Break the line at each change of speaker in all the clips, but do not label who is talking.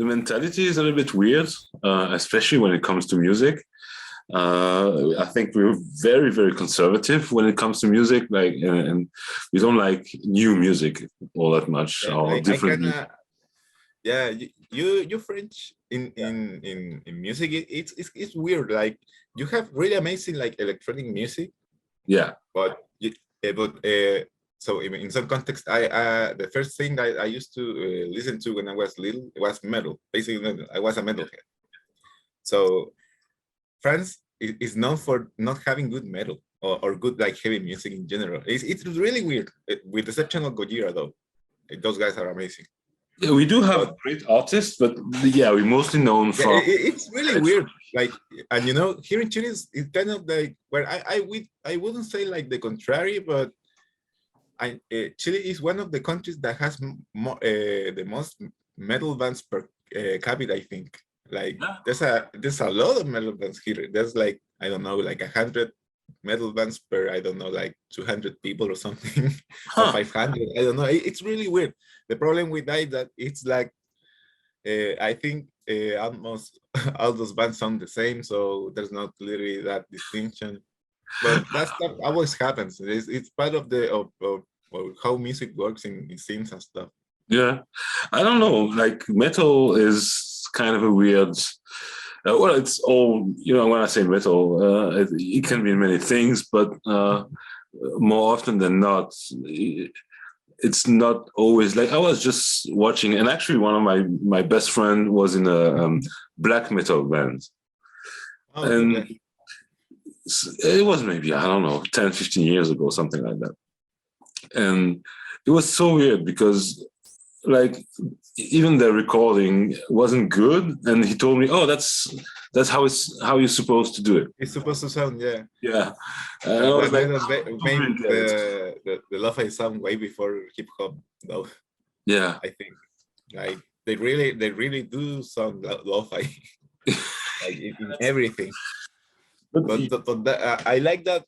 mentality is a little bit weird, especially when it comes to music. I think we're very, very conservative when it comes to music, like, and we don't like new music all that much,
Yeah,
or
I
different.
kinda, yeah, you French in music, it's weird. Like you have really amazing like electronic music,
Yeah,
but so in some context, the first thing that I used to listen to when I was little was metal. Basically, I was a metalhead. So France is known for not having good metal or good like heavy music in general. It's really weird, with the exception of Gojira though. Those guys are amazing.
yeah, we do have
But
great artists, but yeah, we're mostly known
yeah,
from.
it's really weird. Like, and you know, here in Chile is kind of like where I wouldn't say like the contrary, but Chile is one of the countries that has the most metal bands per capita, I think. Like
Yeah.
there's a lot of metal bands here. There's like, I don't know, like 100 metal bands per, I don't know, like 200 people or something, or
Huh.
500. I don't know. It's really weird. The problem with that is that it's like I think almost all those bands sound the same, so there's not literally that distinction. But that stuff always happens. It's part of the of how music works in scenes and stuff.
Yeah, I don't know. Like metal is kind of a weird. Well, it's all, when I say metal, it can mean many things, but more often than not, it's not always like. I was just watching, and actually, one of my best friend was in a black metal band,
Oh,
and
yeah.
it was maybe, I don't know, 10, 15 years ago, something like that, and it was so weird because, like, even the recording wasn't good, and he told me, "Oh, that's how you're supposed to do it."
It's supposed to sound, yeah.
Yeah, and I was
Black
like,
metal
"I don't
made
really get it."
the lo-fi sound way before hip hop, though.
Yeah,
I think like they really do sound lo-fi, like in everything.
but
But I like that.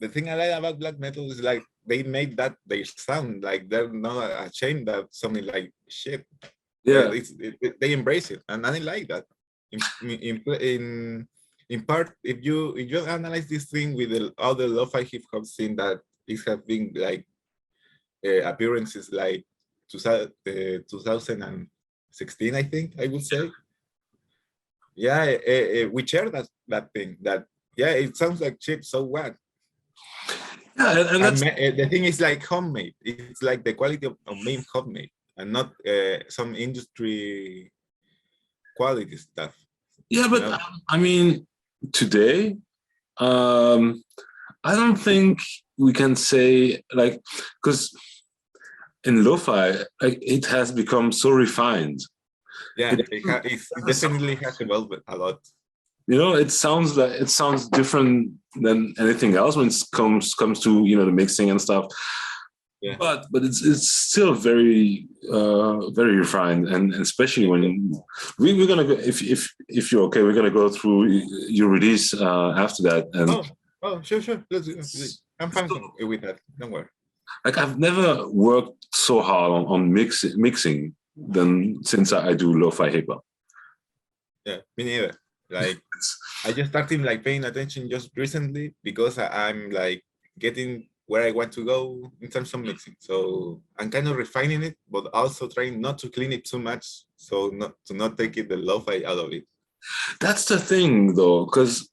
The thing I like about black metal is like they made that they sound like they're not ashamed that something like shit.
yeah,
They embrace it, and I like that. In part, if you analyze this thing with all the lo-fi hip hop scene that is have been like appearances like 2016, I think I would say. Yeah, we share that thing. That yeah, it sounds like shit. So what?
yeah, and
And
that's
the thing is like homemade. It's like the quality of being homemade and not some industry quality stuff.
yeah.
You
But
know?
I mean, today, um, I don't think we can say, like, because in lo-fi, like, it has become so refined.
Yeah,
It,
it definitely has evolved a lot.
it sounds different than anything else when it comes to the mixing and stuff.
Yeah.
But it's still very very refined, and especially when we're gonna go, if you're okay, we're gonna go through your release after that. And
Sure. I'm fine with that. Don't worry.
like, I've never worked so hard on mixing than since I do lo-fi hip hop.
Yeah, me neither. Like I just started like paying attention just recently because I'm like getting where I want to go in terms of mixing. So I'm kind of refining it, but also trying not to clean it too much, so not take it the lo-fi out of it.
That's the thing, though, because.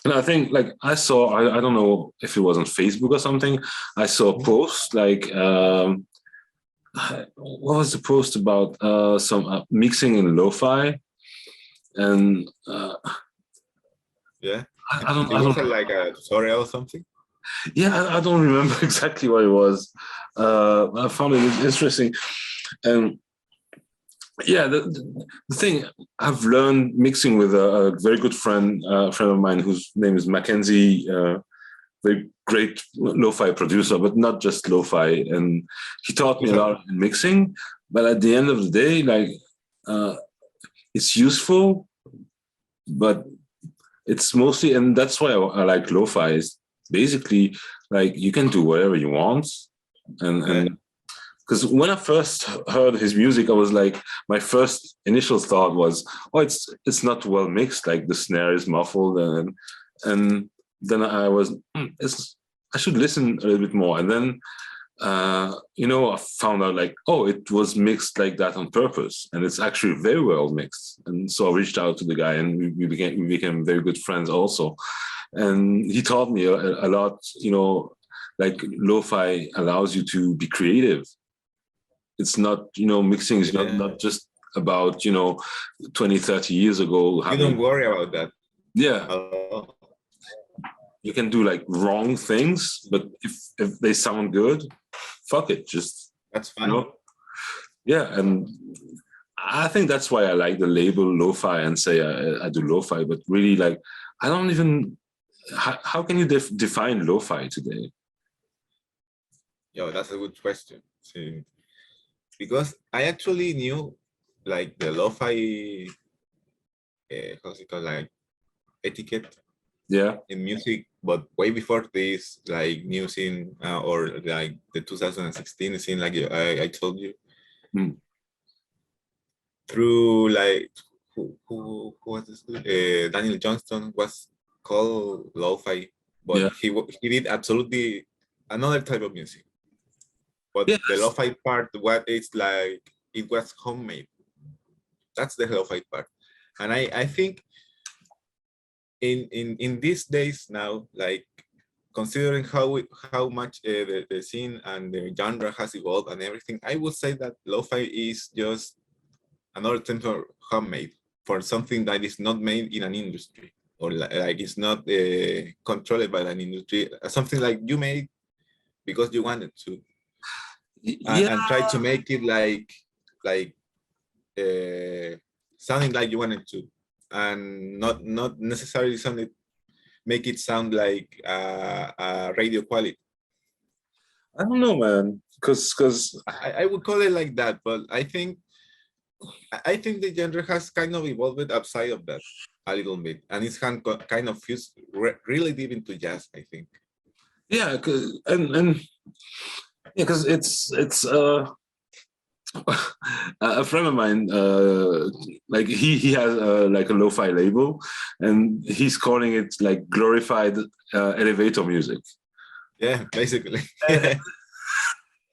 And I think, like, I don't know if it was on Facebook or something. I saw a post, like, what was the post about? Some mixing in lo-fi, and
Yeah,
I
it was
don't.
like a tutorial or something.
Yeah, I don't remember exactly what it was. I found it interesting, and yeah, the thing, I've learned mixing with a very good friend of mine whose name is Mackenzie. Very great lo-fi producer, but not just lo-fi. And he taught me a lot in mixing. But at the end of the day, like, it's useful, but it's mostly, and that's why I like lo-fi. Is basically like you can do whatever you want, and because when I first heard his music, I was like, my first initial thought was, oh, it's not well mixed. Like the snare is muffled, and then I was, I should listen a little bit more. And then, I found out like, oh, it was mixed like that on purpose, and it's actually very well mixed. And so I reached out to the guy, and we became very good friends also. And he taught me a lot. Like lo-fi allows you to be creative. It's not, mixing is not just about, 20, 30 years ago.
You don't worry about that.
Yeah. You can do like wrong things, but if they sound good, fuck it. Just,
that's fine.
Yeah. And I think that's why I like the label lo-fi and say I do lo-fi, but really like, I don't even, how can you define lo-fi today?
Yo, that's a good question. See, because I actually knew like the lo-fi, how's it called, like etiquette, in music, but way before this, like new scene or like the 2016 scene, like I told you, through like who was this? Daniel Johnston was called lo-fi, but he did absolutely another type of music. But the lo-fi part, what it's like, it was homemade. That's the lo-fi part. And I think in these days now, like considering how much the scene and the genre has evolved and everything, I would say that lo-fi is just another term for homemade, for something that is not made in an industry, or like it's not controlled by an industry, something like you made because you wanted to. And try to make it like sounding like you wanted to, and not necessarily make it sound like radio quality.
I don't know, man, because
I would call it like that, but I think the genre has kind of evolved outside of that a little bit, and it's kind of fused really deep into jazz, I think.
Yeah, because it's a friend of mine, like he has like a lo-fi label, and he's calling it like glorified elevator music.
Yeah, basically.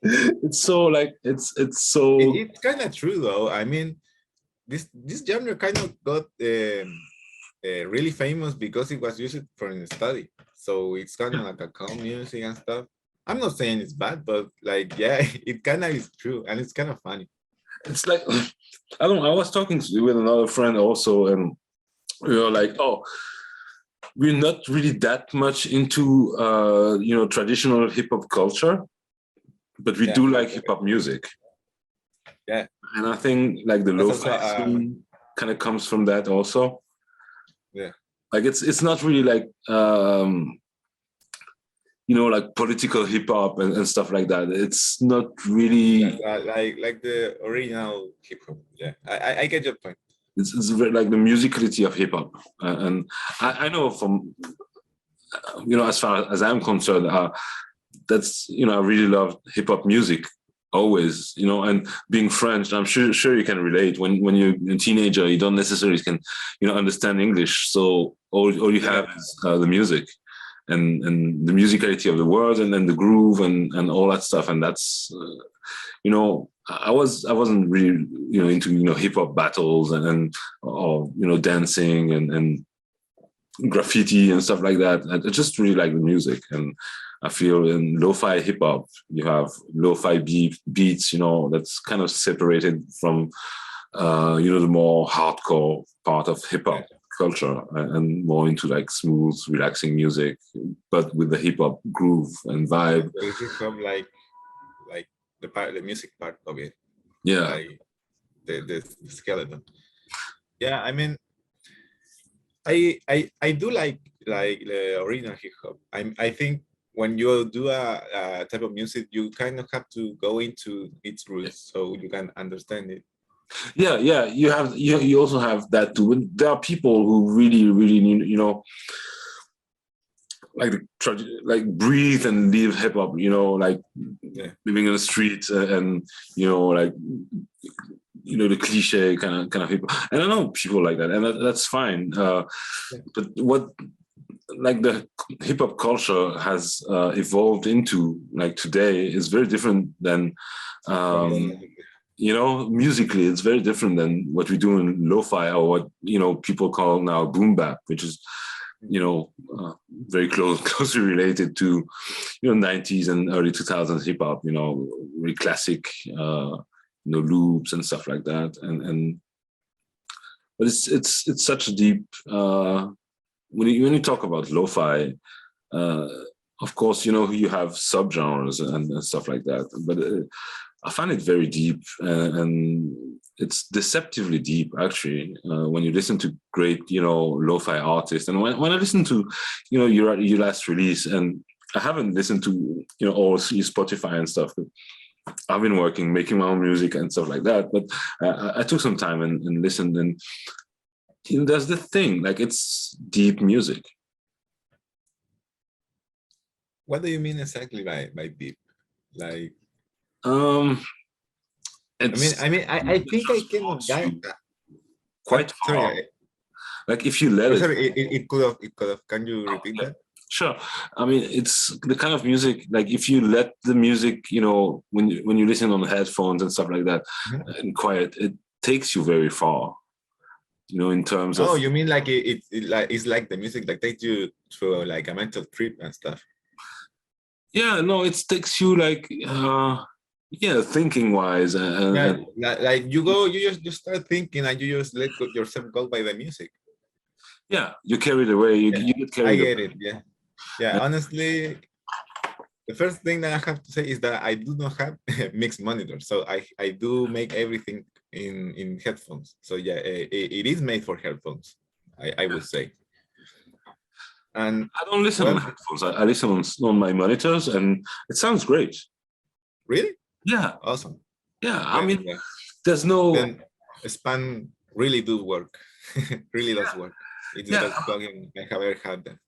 It's so like it's
kind of true though. I mean, this genre kind of got really famous because it was used for a study. So it's kind of like a calm music and stuff. I'm not saying it's bad, but like, yeah, it kind of is true, and it's kind of funny.
It's like, I was talking with another friend also, and we were like, oh, we're not really that much into traditional hip hop culture, but we do like hip hop music.
Yeah,
and I think like the lo-fi scene kind of comes from that also.
Yeah,
like it's not really like like political hip hop and stuff like that. It's not really
like the original hip hop. Yeah, I get your point.
It's very, like the musicality of hip hop, and I know from as far as I'm concerned, that's I really love hip hop music always. And being French, I'm sure you can relate. When you're a teenager, you don't necessarily can understand English, so all you have is the music. And the musicality of the words, and then the groove and all that stuff, and that's I wasn't really into hip hop battles and dancing and graffiti and stuff like that. I just really like the music, and I feel in lo-fi hip hop you have lo-fi beats, that's kind of separated from the more hardcore part of hip hop culture, and more into like smooth, relaxing music, but with the hip hop groove and vibe.
It's from like the music part of it.
Yeah,
like the skeleton. Yeah, I mean, I do like the original hip hop. I think when you do a type of music, you kind of have to go into its roots so you can understand it.
Yeah, you also have that too. And there are people who really need, like breathe and live hip hop, you know, like
Yeah.
living in the streets and you know, like the cliche kind of people. And I know people like that, and that's fine. But what like the hip hop culture has evolved into like today is very different than
From the
musically it's very different than what we do in lo-fi or what people call now boom bap, which is very closely related to 90s and early 2000s hip hop, very classic loops and stuff like that. And but it's such a deep when you talk about lo-fi, uh, of course, you have subgenres and stuff like that, but I find it very deep, and it's deceptively deep, actually, when you listen to great, lo-fi artists. And when I listen to, your last release, and I haven't listened to, all Spotify and stuff. I've been making my own music and stuff like that. But I took some time and listened, and there's the thing, like it's deep music.
What do you mean exactly by deep? Like,
It's
I think I can get that.
Quite far.
Sorry,
like if you let
oh,
it.
Sorry, it could have. Can you repeat that?
Sure. I mean, it's the kind of music, like if you let the music, when you listen on headphones and stuff like that, and quiet, it takes you very far. In terms of.
Oh, you mean like it's like the music that takes you through like a mental trip and stuff?
Yeah, no, it takes you like, thinking wise.
Like you just start thinking and you just let yourself go by the music.
Yeah, you carried away. You get carried away.
I get it. Yeah. Honestly, the first thing that I have to say is that I do not have mixed monitors, so I do make everything in headphones. So yeah, it is made for headphones, I would say. And
I don't listen on headphones. I listen on my monitors, and it sounds great.
Really?
Yeah.
Awesome.
Yeah, I mean, there's no.
Then span really do work. Really does work. It's the best plugin I have ever had.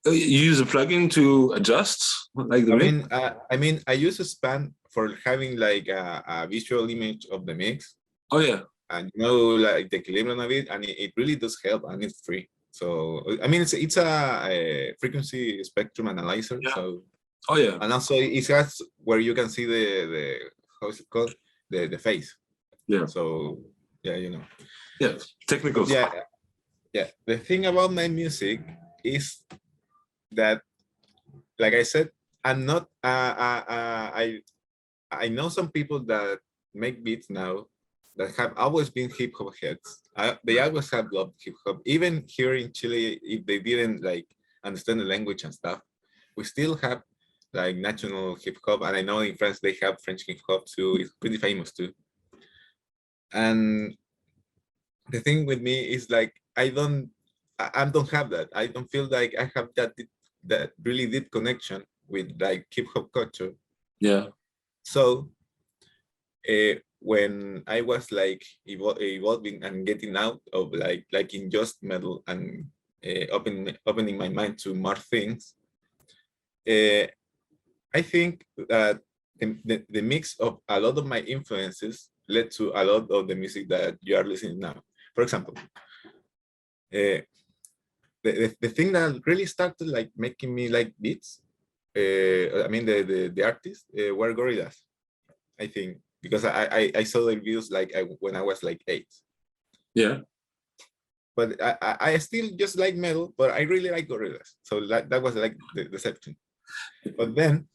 You use a plugin to adjust, like the mix?
I mean, I use a span for having like a visual image of the mix.
Oh yeah.
And like the equilibrium of it, and it really does help, and it's free. So I mean, it's a frequency spectrum analyzer.
Yeah.
So.
Oh yeah.
And also it has where you can see the how's it called, the phase.
Yeah.
So yeah,
Yeah, technical.
Yeah. The thing about my music is that, like I said, I'm not. I know some people that make beats now that have always been hip hop heads. They always have loved hip hop. Even here in Chile, if they didn't like understand the language and stuff, we still have like national hip hop. And I know in France they have French hip hop too. It's pretty famous too. And the thing with me is like I don't have that. I don't feel like I have that really deep connection with like hip hop culture.
Yeah.
So when I was like evolving and getting out of like in just metal and opening my mind to more things, I think that the mix of a lot of my influences led to a lot of the music that you are listening now. For example, the thing that really started like making me like beats, I mean the artists were Gorillaz, I think, because I saw their videos like when I was like 8.
Yeah.
But I still just like metal, but I really like Gorillaz. So that was like the deception. But then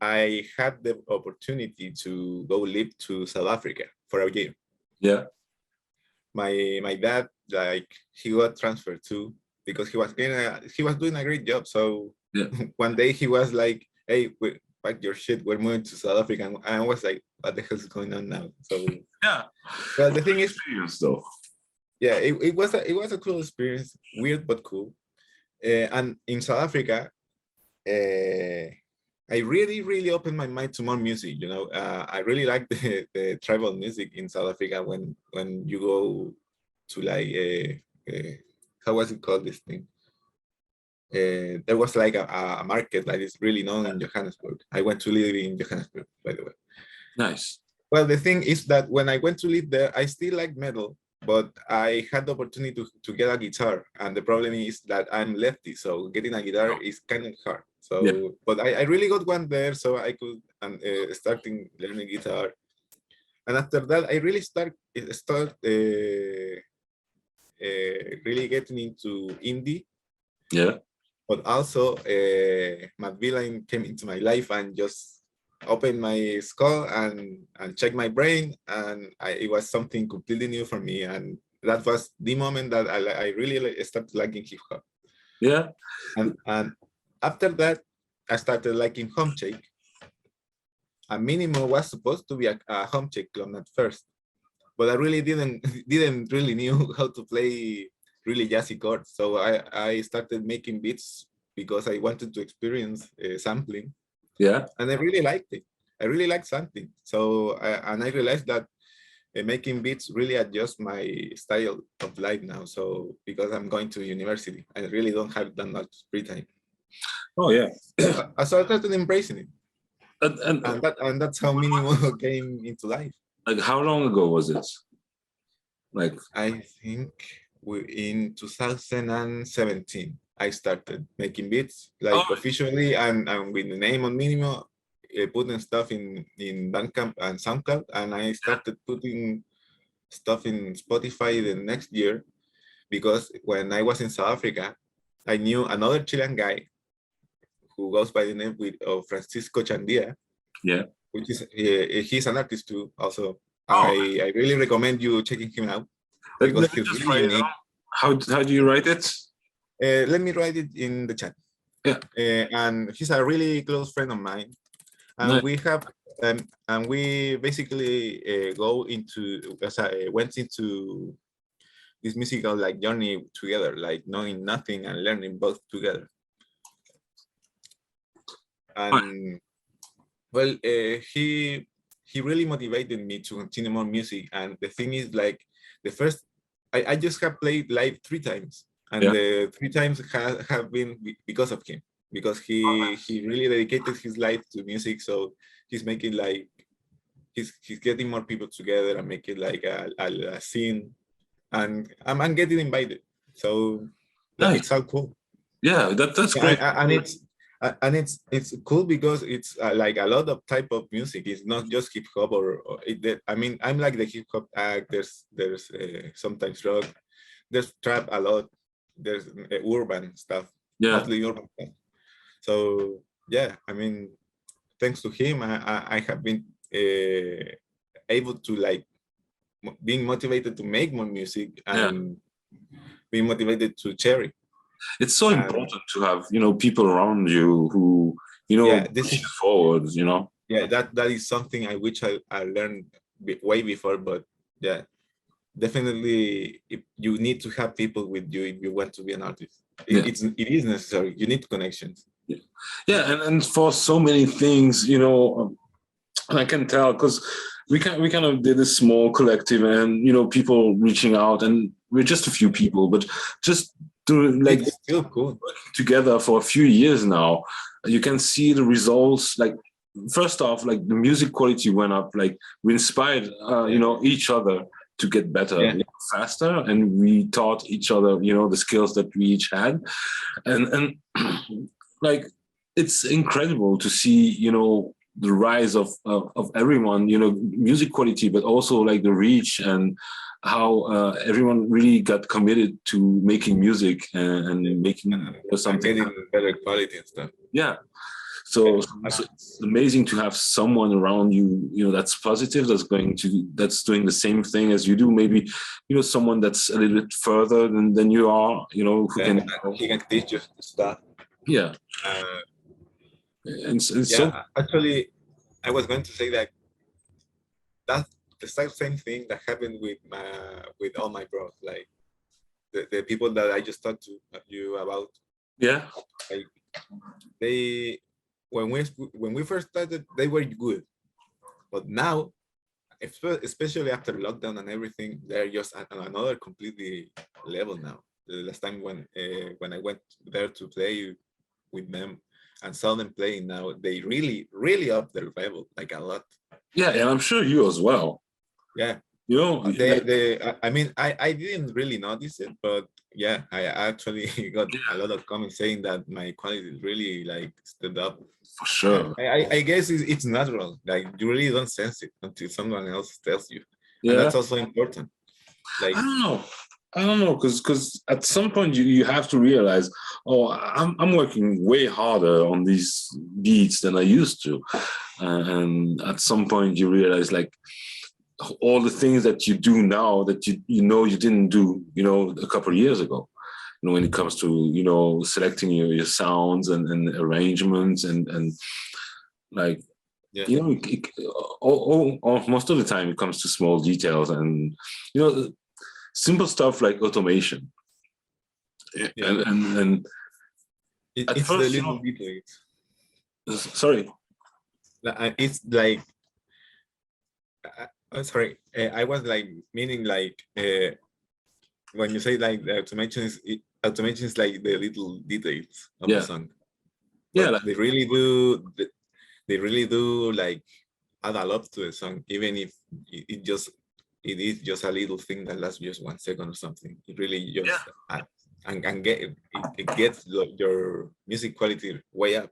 I had the opportunity to go live to South Africa for a year.
Yeah.
My dad, like, he got transferred too because he was doing a great job. So
yeah.
One day he was like, "Hey, pack your shit. We're moving to South Africa." And I was like, "What the hell is going on now?" So
yeah.
Well, the thing is,
though.
Yeah, it was a cool experience, weird but cool. And in South Africa, I really opened my mind to more music. I really like the tribal music in South Africa. When you go to like how was it called, this thing? there was like a market that is really known in Johannesburg. I went to live in Johannesburg, by the way.
Nice.
Well, the thing is that when I went to live there, I still like metal, but I had the opportunity to get a guitar. And the problem is that I'm lefty, so getting a guitar is kind of hard. So,
Yeah.
but I really got one there, so I could starting learning guitar. And after that, I really start really getting into indie.
Yeah.
But also, Matt Villain came into my life and just opened my skull and checked my brain, and it was something completely new for me. And that was the moment that I really started liking hip hop.
Yeah.
And after that, I started liking home shake. And minimo was supposed to be a home shake clone at first, but I really didn't really knew how to play really jazzy chords. So I started making beats because I wanted to experience sampling.
Yeah.
And I really liked it. I really liked sampling. So and I realized that making beats really adjust my style of life now. So because I'm going to university, I really don't have that much free time.
Oh yeah.
So I started embracing it,
And
and that's how minimo came into life.
like, how long ago was it? Like,
I think in 2017, I started making beats like
oh
officially and with the name on Minimo, putting stuff in Bandcamp and SoundCloud. And I started putting stuff in Spotify the next year because when I was in South Africa, I knew another Chilean guy who goes by the name of Francisco Chandia,
yeah.
which is he's an artist too. Also,
Oh,
I really recommend you checking him out
let
because
me
he's
just
really
write it
unique.
down. How do you write it?
Let me write it in the chat.
Yeah.
And he's a really close friend of mine, and
Nice.
we have and we basically went into this musical like journey together, like knowing nothing and learning both together. And well, he really motivated me to continue more music. And the thing is, like, the first I just have played live 3 times, and
Yeah.
the 3 times have been because of him, because he really dedicated his life to music. So he's making like he's getting more people together and making like a scene, and I'm getting invited. So
Nice.
it's all cool.
Yeah, that's great.
And it's cool because it's like a lot of type of music. It's not just hip hop I mean, I'm like the hip hop act. There's sometimes rock. There's trap a lot. There's urban stuff,
Yeah.
mostly urban stuff. So yeah, I mean, thanks to him, I have been able to like being motivated to make more music and being motivated to share it.
It's so important to have, people around you who,
Yeah,
push you forward,
Yeah, that is something I wish I learned way before, but yeah, definitely if you need to have people with you if you want to be an artist. It is necessary. You need connections.
Yeah, and for so many things, and I can tell because we kind of did a small collective, and people reaching out, and we're just a few people, but just to like
It's still cool
together for a few years now, you can see the results. Like, first off, like the music quality went up. Like, we inspired, each other to get better, faster, and we taught each other, the skills that we each had, and like, it's incredible to see, the rise of everyone, music quality, but also like the reach and how everyone really got committed to making music and making something,
getting better quality and stuff.
Yeah. So it's amazing to have someone around you, that's positive, that's doing the same thing as you do. Maybe, someone that's a little bit further than you are, who
he can teach you stuff.
Yeah. And so
actually, I was going to say that that's the same thing that happened with all my bros, like the people that I just talked to you about.
Yeah.
Like when we first started, they were good, but now, especially after lockdown and everything, they're just at another completely level now. last time when I went there to play with them and saw them playing now, they really up their level like a lot.
Yeah, and I'm sure you as well.
Yeah.
You know,
I mean, I didn't really notice it, but yeah, I actually got a lot of comments saying that my quality really like stood up.
for sure.
I guess it's natural. Like you really don't sense it until someone else tells you, and
Yeah,
that's also important. Like
I don't know. I don't know, because at some point you have to realize, oh, I'm working way harder on these beats than I used to, and at some point you realize like all the things that you do now that you know you didn't do, you know, a couple of years ago. You know, when it comes to, you know, selecting your sounds and arrangements and like,
yeah,
you know, most of the time it comes to small details and, you know, simple stuff like automation.
yeah.
And at
It's the
first, you
little
know,
details.
sorry.
It's like sorry. I was like meaning like when you say like the automation is like the little details of the
Yeah.
song,
Yeah.
but
Like,
they really do like add a lot to the song, even if it is just a little thing that lasts just 1 second or something. It really
yeah.
just adds and it gets your music quality way up.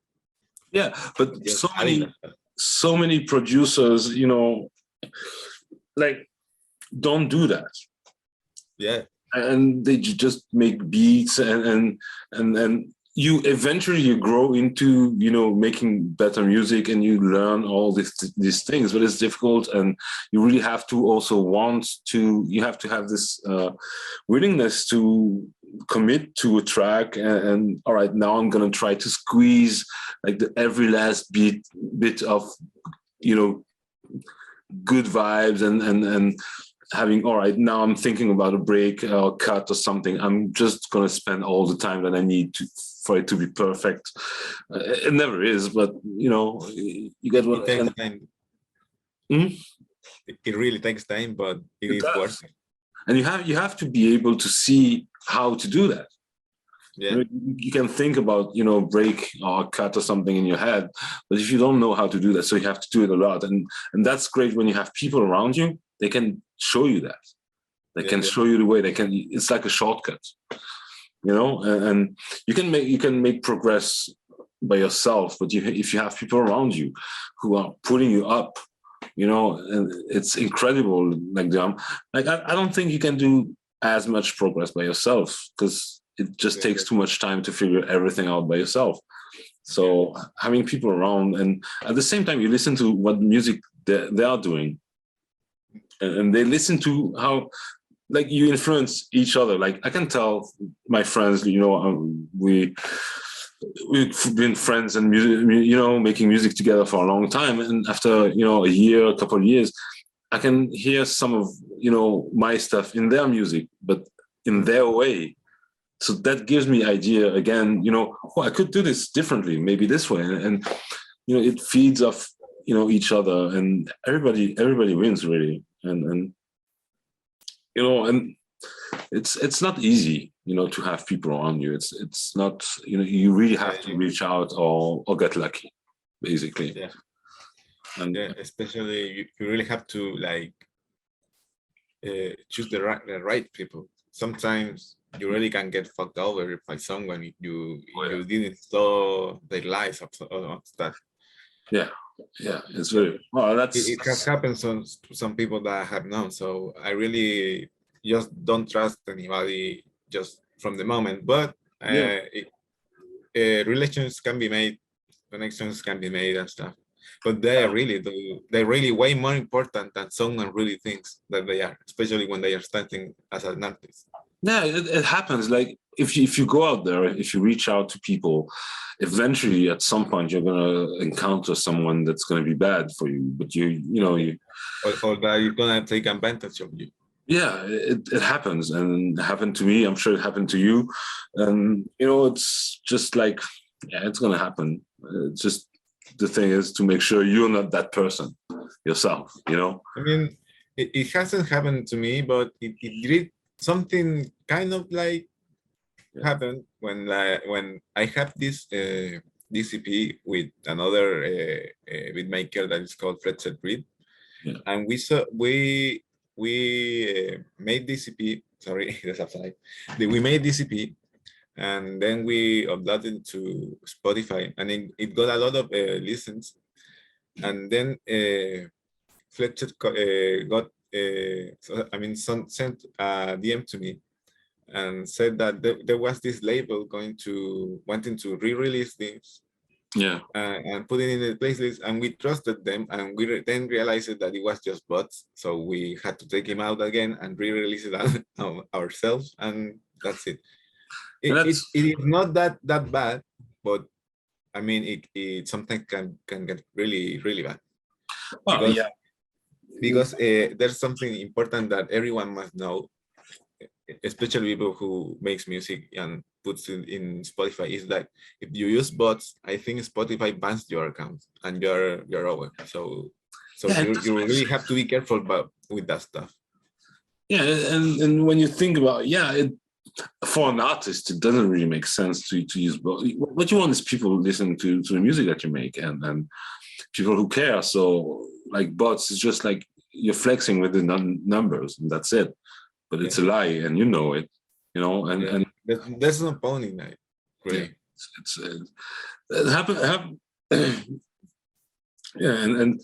Yeah. But
Just adding that stuff.
so many producers, you know, like don't do that.
Yeah,
And they just make beats and you eventually you grow into, you know, making better music and you learn all these things, but it's difficult, and you really have to also you have to have this willingness to commit to a track and all right, now I'm gonna try to squeeze like every last bit of, you know, good vibes and having, all right, now I'm thinking about a break or cut or something. I'm just going to spend all the time that I need for it to be perfect. It never is, but you know, you get
it
what.
takes time.
Mhm.
It really takes time, but it
It
is
does.
worth it.
And you have to be able to see how to do that.
Yeah,
You can think about, you know, break or cut or something in your head, but if you don't know how to do that, so you have to do it a lot. And that's great when you have people around you. They can show you that. They
yeah,
can show you the way. They can. It's like a shortcut, you know. And you can make progress by yourself, but if you have people around you who are pulling you up, you know, and it's incredible. Like I don't think you can do as much progress by yourself because it just
yeah,
takes too much time to figure everything out by yourself.
yeah,
So having people around, and at the same time you listen to what music they are doing, and they listen to how like you influence each other. Like I can tell my friends, you know, we've been friends and music, you know, making music together for a long time, and after, you know, a couple of years, I can hear some of, you know, my stuff in their music, but in their way. So that gives me idea again, you know, oh, I could do this differently, maybe this way, and you know, it feeds off, you know, each other, and everybody wins really, and you know, and it's not easy, you know, to have people around you. It's not, you know, you really
yeah,
have to reach out or get lucky, basically.
yeah,
And
yeah. Especially you really have to like choose the right people. Sometimes you really can get fucked over by someone if
oh, yeah,
you didn't saw their lives of stuff.
yeah, yeah, it's very well.
It has happened to some people that I have known. So I really just don't trust anybody just from the moment. But
yeah,
relations can be made, connections can be made and stuff. But they're really way more important than someone really thinks that they are, especially when they are starting as an artist.
yeah. It happens. Like if you go out there, if you reach out to people, eventually at some point you're gonna encounter someone that's gonna be bad for you. But you know you
Or that you're gonna take advantage of you.
yeah, it happens, and it happened to me. I'm sure it happened to you, and you know, it's just like, yeah, it's gonna happen. It's just the thing is to make sure you're not that person yourself. You know?
I mean, it hasn't happened to me, but it did something kind of like happened when I have this DCP with another beat maker that is called Fletcher Reed,
Yeah.
and we made DCP. Sorry, that's upside. We made DCP, and then we uploaded it to Spotify, and it got a lot of listens. And then Fletcher got sent a DM to me and said that there was this label wanting to re-release this
Yeah.
and put it in the playlist, and we trusted them, and we then realized that it was just bots, so we had to take him out again and re-release it ourselves, and that's it. It is not that bad, but I mean it sometimes can get really bad, because
yeah.
there's something important that everyone must know, especially people who makes music and puts it in Spotify, is that if you use bots, I think Spotify bans your account and you're over. So
Yeah,
you really have to be careful with that stuff.
Yeah, and when you think about for an artist, it doesn't really make sense to use bots. What you want is people listening to the music that you make, and people who care. So like bots is just like you're flexing with the numbers, and that's it. But it's a lie, and you know it, and
there's no point in that, really.
Yeah, it happened. Yeah, and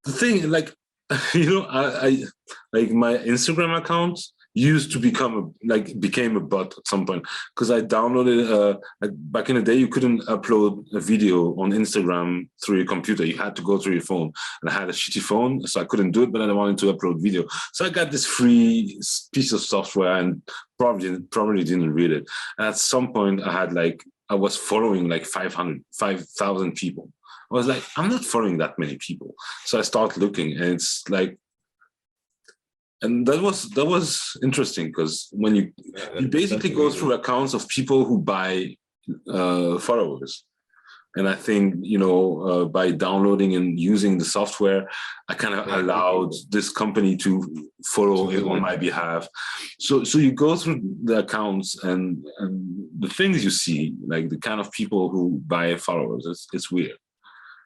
the thing, like, I like my Instagram account used to became a bot at some point, because I downloaded back in the day you couldn't upload a video on Instagram through your computer. You had to go through your phone, and I had a shitty phone, so I couldn't do it, but I wanted to upload video, so I got this free piece of software and probably didn't read it. And at some point I was following like 5,000 people. I was like, I'm not following that many people. So I start looking, and it's like, and that was interesting, because when you basically go through accounts of people who buy followers. And I think, by downloading and using the software, I kind of allowed this company to follow it on my behalf. So you go through the accounts, and the things you see, like the kind of people who buy followers, it's weird.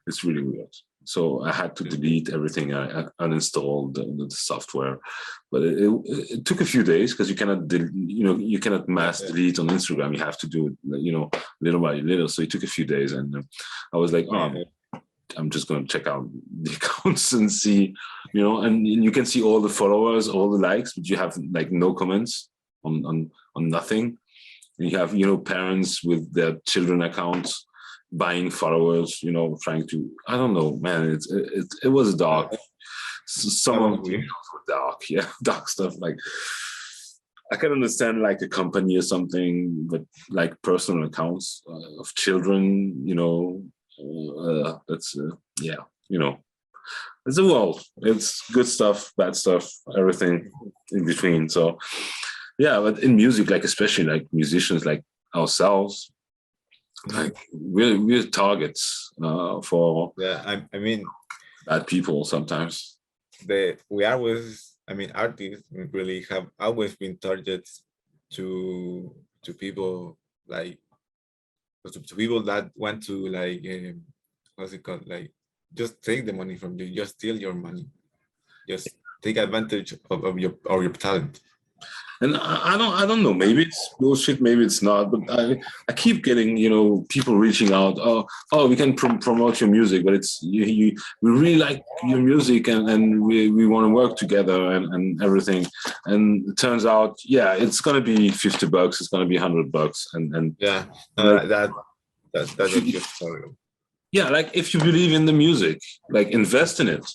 It's really weird. So I had to delete everything. I uninstalled the software, but it took a few days, because you cannot mass delete on Instagram. You have to do it, little by little. So it took a few days, and I was like, I'm just going to check out the accounts and see, and you can see all the followers, all the likes, but you have like no comments on nothing. And you have, parents with their children accounts buying followers, trying to, I don't know, man, it was dark. Some of the videos were dark, dark stuff. Like, I can understand like a company or something, but like personal accounts of children, that's it's a world. It's good stuff, bad stuff, everything in between. So yeah, but in music, like especially like musicians like ourselves, like we're targets for
I mean
bad people sometimes.
Artists really have always been targets to people, like to people that want to, like, what's it called, like, just take the money from you, just steal your money, just take advantage of your talent.
And I don't know, maybe it's bullshit, maybe it's not, but I keep getting, people reaching out, oh, we can promote your music, but it's we really like your music, and we want to work together and everything. And it turns out, it's going to be $50, it's going to be $100, and
that's just horrible.
Yeah, like if you believe in the music, like invest in it.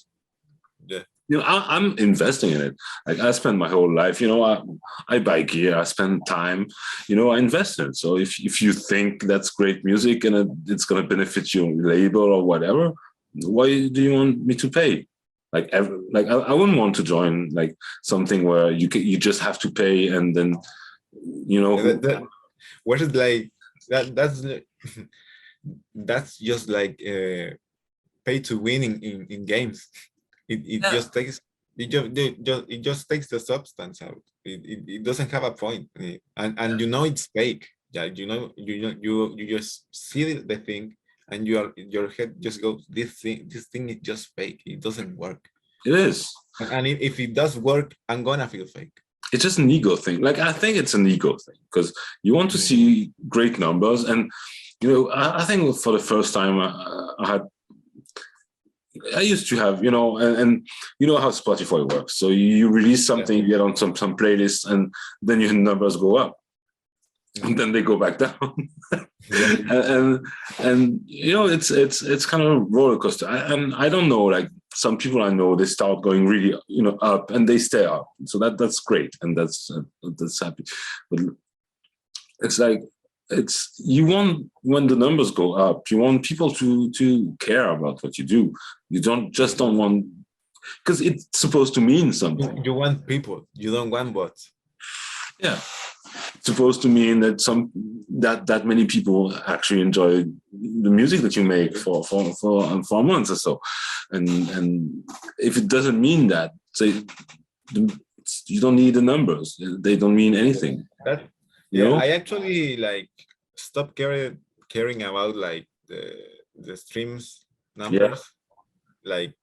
I'm investing in it. Like I spend my whole life, I buy gear, I spend time, I invest in it. So if you think that's great music and it's going to benefit your label or whatever, why do you want me to pay? Like I wouldn't want to join like something where you just have to pay, and then
what is like that's just like pay to win in games. It just takes the substance out. It doesn't have a point. And you know it's fake. Yeah, you just see the thing, and your head just goes, this thing is just fake. It doesn't work.
It is.
And if it does work, I'm gonna feel fake.
It's just an ego thing. Like, I think it's an ego thing because you want to see great numbers. And, I think for the first time I used to have, and you know how Spotify works. So you release something, you get on some playlists, and then your numbers go up. And then they go back down. and it's kind of a roller coaster. And I don't know, like, some people I know, they start going really up and they stay up, so that's great, and that's happy. But it's like, you want, when the numbers go up, you want people to care about what you do. You don't want, because it's supposed to mean something.
You want people, you don't want bots.
Yeah, it's supposed to mean that that many people actually enjoy the music that you make for months or so, and if it doesn't mean that, say, you don't need the numbers. They don't mean anything.
I actually stopped caring about the streams numbers. Like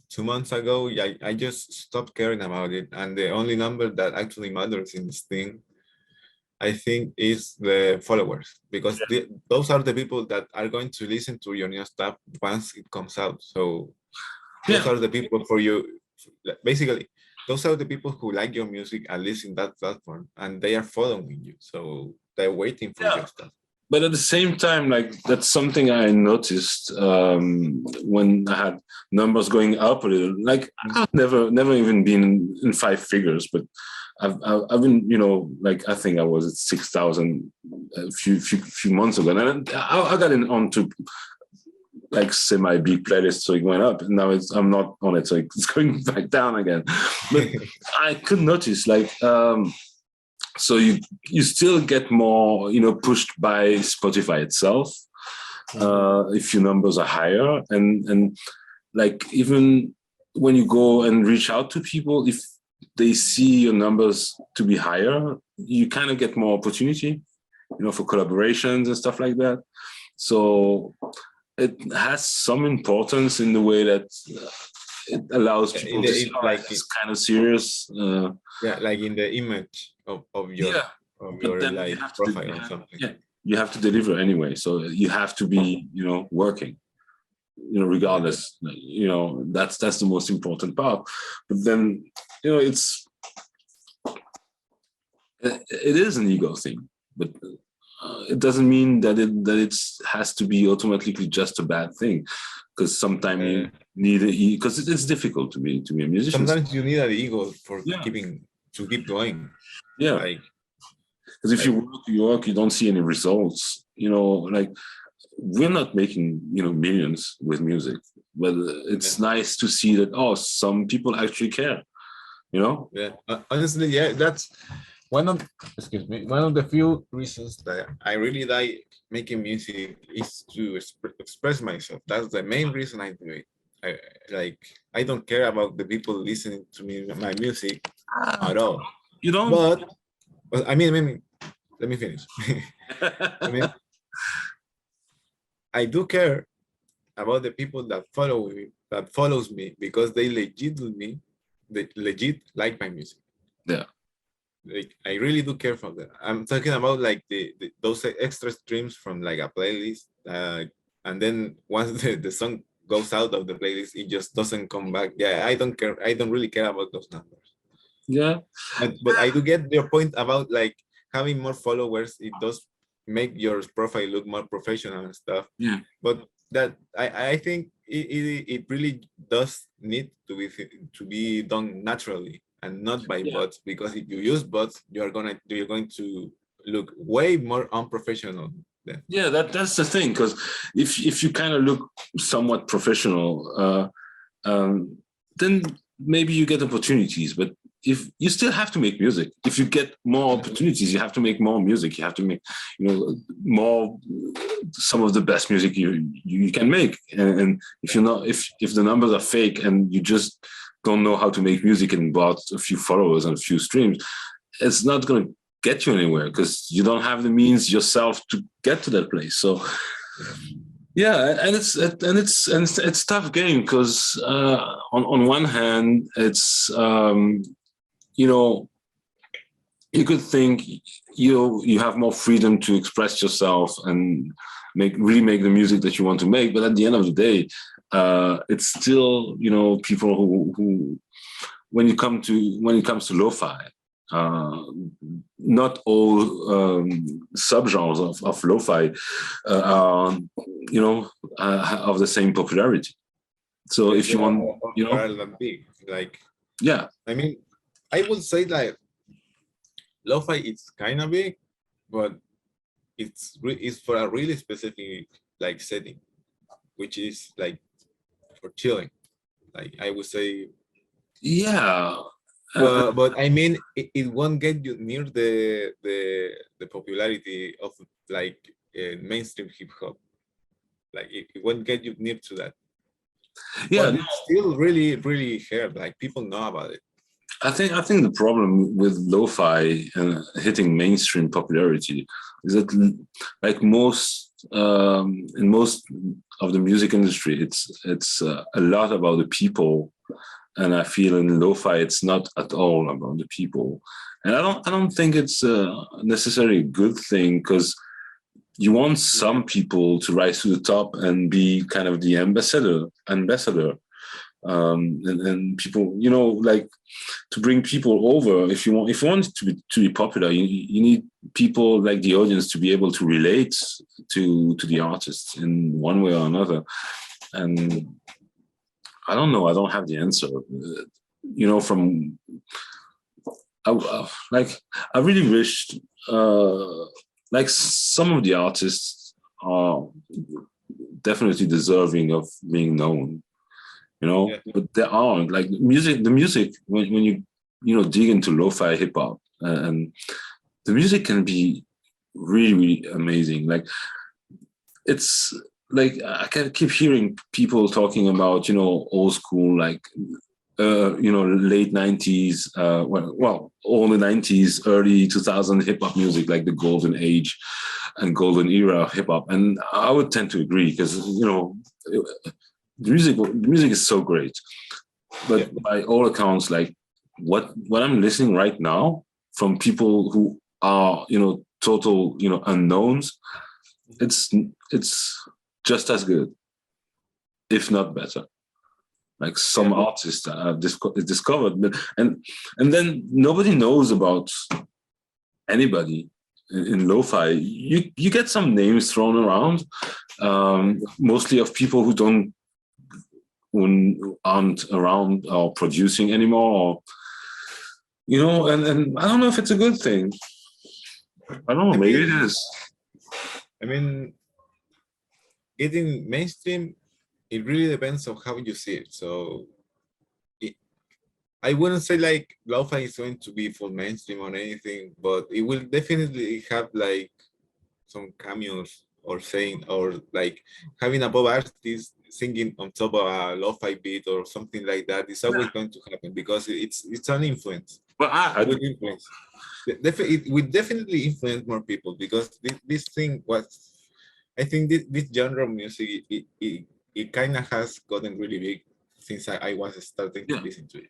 2 months ago, I just stopped caring about it, and the only number that actually matters in this thing, I think, is the followers, because those are the people that are going to listen to your new stuff once it comes out. So those are the people for you. Basically, those are the people who like your music, at least in that platform, and they are following you. So they're waiting for your stuff.
But at the same time, like, that's something I noticed when I had numbers going up a little. Like, I've never even been in 5 figures, but I've been, like, I think I was at 6,000 a few months ago, and I got onto like semi-big playlist, so it went up, and now I'm not on it, so it's going back down again. But I could notice, like, so you still get more, pushed by Spotify itself, if your numbers are higher, and like, even when you go and reach out to people, if they see your numbers to be higher, you kind of get more opportunity, for collaborations and stuff like that. So it has some importance in the way that it allows people to see, like, it's kind of serious.
Like in the image of your like profile or something.
Yeah, you have to deliver anyway, so you have to be working, regardless. That's the most important part. But then it is an ego thing, but it doesn't mean that it has to be automatically just a bad thing, because sometimes you need because it's difficult to be a musician.
Sometimes you need an ego for keep going.
Yeah, like, because if you work, you don't see any results. Like, we're not making millions with music, but it's nice to see that some people actually care.
Yeah, honestly, that's one of the few reasons that I really like making music, is to express myself. That's the main reason I do it. I don't care about the people listening to my music at all.
You don't?
But I mean, let me finish. I do care about the people that follows me, because they legit like my music.
Yeah.
Like, I really do care for that. I'm talking about like those extra streams from like a playlist, and then once the song goes out of the playlist, it just doesn't come back. Yeah, I don't care. I don't really care about those numbers.
Yeah,
but I do get your point about like having more followers. It does make your profile look more professional and stuff.
Yeah,
but that I think it really does need to be done naturally, and not by bots, because if you use bots, you're going to look way more unprofessional then.
Yeah, that's the thing, because if you kind of look somewhat professional, then maybe you get opportunities. But if you still have to make music, if you get more opportunities, you have to make more music. You have to make more, some of the best music you can make. And if you're not, if the numbers are fake and you just don't know how to make music and bought a few followers and a few streams, it's not going to get you anywhere because you don't have the means yourself to get to that place. So yeah, and it's tough game because on one hand it's you know, you could think you have more freedom to express yourself and really make the music that you want to make, but at the end of the day, it's still, you know, people who when it comes to lo-fi, not all subgenres of lo-fi are, you know, of the same popularity. So if you want, you know,
big, like,
yeah,
I mean, I would say like lo-fi it's kind of big, but it's for a really specific like setting, which is like for chilling. Like I would say,
yeah.
but I mean, it won't get you near the popularity of like mainstream hip hop. Like it won't get you near to that.
Yeah,
But it's still really heard. Like people know about it.
I think the problem with lo-fi and hitting mainstream popularity is that, like in most of the music industry, it's a lot about the people, and I feel in lo-fi it's not at all about the people, and I don't think it's necessarily a good thing because you want some people to rise to the top and be kind of the ambassador. And people, you know, like to bring people over. If you want it to be popular, you need people like the audience to be able to relate to the artists in one way or another. And I don't know. I don't have the answer. You know, I really wished like some of the artists are definitely deserving of being known, you know,
Yeah.
but there aren't. Like the music when you know, dig into lo-fi hip hop, and the music can be really amazing. Like it's like I can keep hearing people talking about, you know, old school, like you know, late 90s, well, all the 90s, early 2000 hip hop music, like the golden age and golden era of hip hop. And I would tend to agree because, you know, the music is so great. But by all accounts, like what I'm listening right now from people who are, you know, total, you know, unknowns, it's just as good, if not better. Like some artists discovered, and then nobody knows about anybody in lo-fi. You get some names thrown around, mostly of people who aren't around or producing anymore, or, you know, and I don't know if it's a good thing. I don't know, maybe it is.
I mean, getting mainstream, it really depends on how you see it. So I wouldn't say like lo-fi is going to be full mainstream or anything, but it will definitely have like some cameos or saying, or like having a pop artist singing on top of a lo-fi beat or something like that. It's always going to happen because it's an influence.
But
it will influence. It will definitely influence more people because this thing was, I think this genre of music, it kind of has gotten really big since I was starting to listen to it.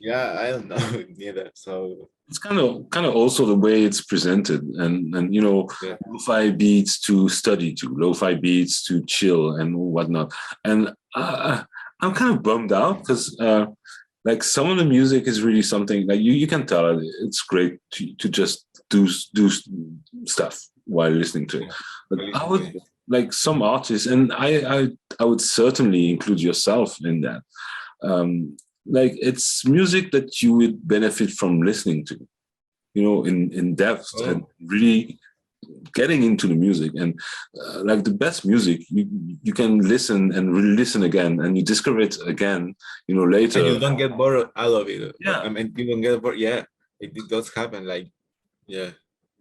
Yeah, I don't know neither. So
it's kind of also the way it's presented, and you know, lo-fi beats to study to, lo-fi beats to chill and whatnot. And I'm kind of bummed out because like some of the music is really something like you can tell it's great to just do stuff while listening to it. But I would like some artists, and I would certainly include yourself in that. Like it's music that you would benefit from listening to, you know, in depth and really getting into the music. And like the best music, you can listen and re-listen again, and you discover it again, you know, later.
And you don't get bored out of it. Yeah, I mean, you don't get bored. Yeah, it does happen. Like, yeah,